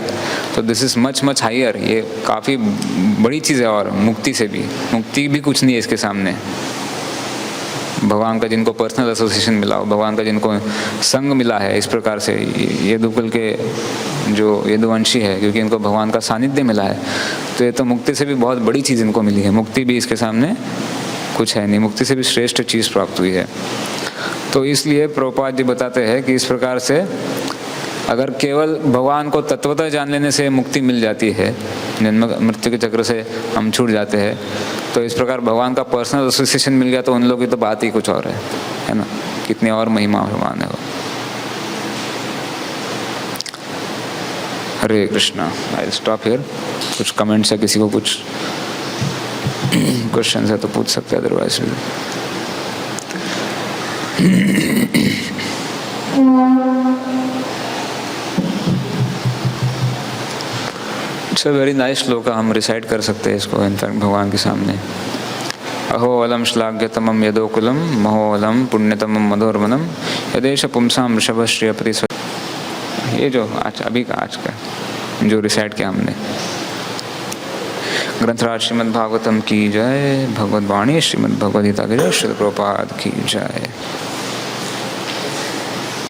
तो this is much much higher. ये काफ़ी बड़ी चीज़ है। और मुक्ति से भी, मुक्ति भी कुछ नहीं है इसके सामने। भगवान का जिनको पर्सनल एसोसिएशन मिला हो, भगवान का जिनको संग मिला है, इस प्रकार से यदुकुल के जो यदुवंशी है, क्योंकि इनको भगवान का सानिध्य मिला है, तो ये तो मुक्ति से भी बहुत बड़ी चीज़ इनको मिली है। मुक्ति भी इसके सामने कुछ है नहीं, मुक्ति से भी श्रेष्ठ चीज़ प्राप्त हुई है। तो इसलिए प्रभुपाद जी बताते हैं कि इस प्रकार से अगर केवल भगवान को तत्वतः जान लेने से मुक्ति मिल जाती है, जन्म मृत्यु के चक्र से हम छूट जाते हैं, तो इस प्रकार भगवान का पर्सनल एसोसिएशन मिल गया तो उन लोगों की तो बात ही कुछ और है ना। कितनी और महिमा भगवान है वो। Hare Krishna. I stop here. कुछ कमेंट्स है, किसी को कुछ क्वेश्चन है तो पूछ सकते हैं, otherwise it's a very nice श्लोक, हम रिसाइट कर सकते हैं इसको इनफैक्ट भगवान के सामने। अहो अलम श्लाघ्यतमं यदोकुलम महो अलम पुण्यतमं मधोर्वनम यदेश पुंसाम ऋषभश्रियपति। ये जो अभी का आज का जो रिसाइट किया हमने। ग्रंथराज श्रीमद् भागवतम की जय, भगवत वाणी श्रीमद् भगवद गीता की जय, श्रील प्रभुपाद की जय।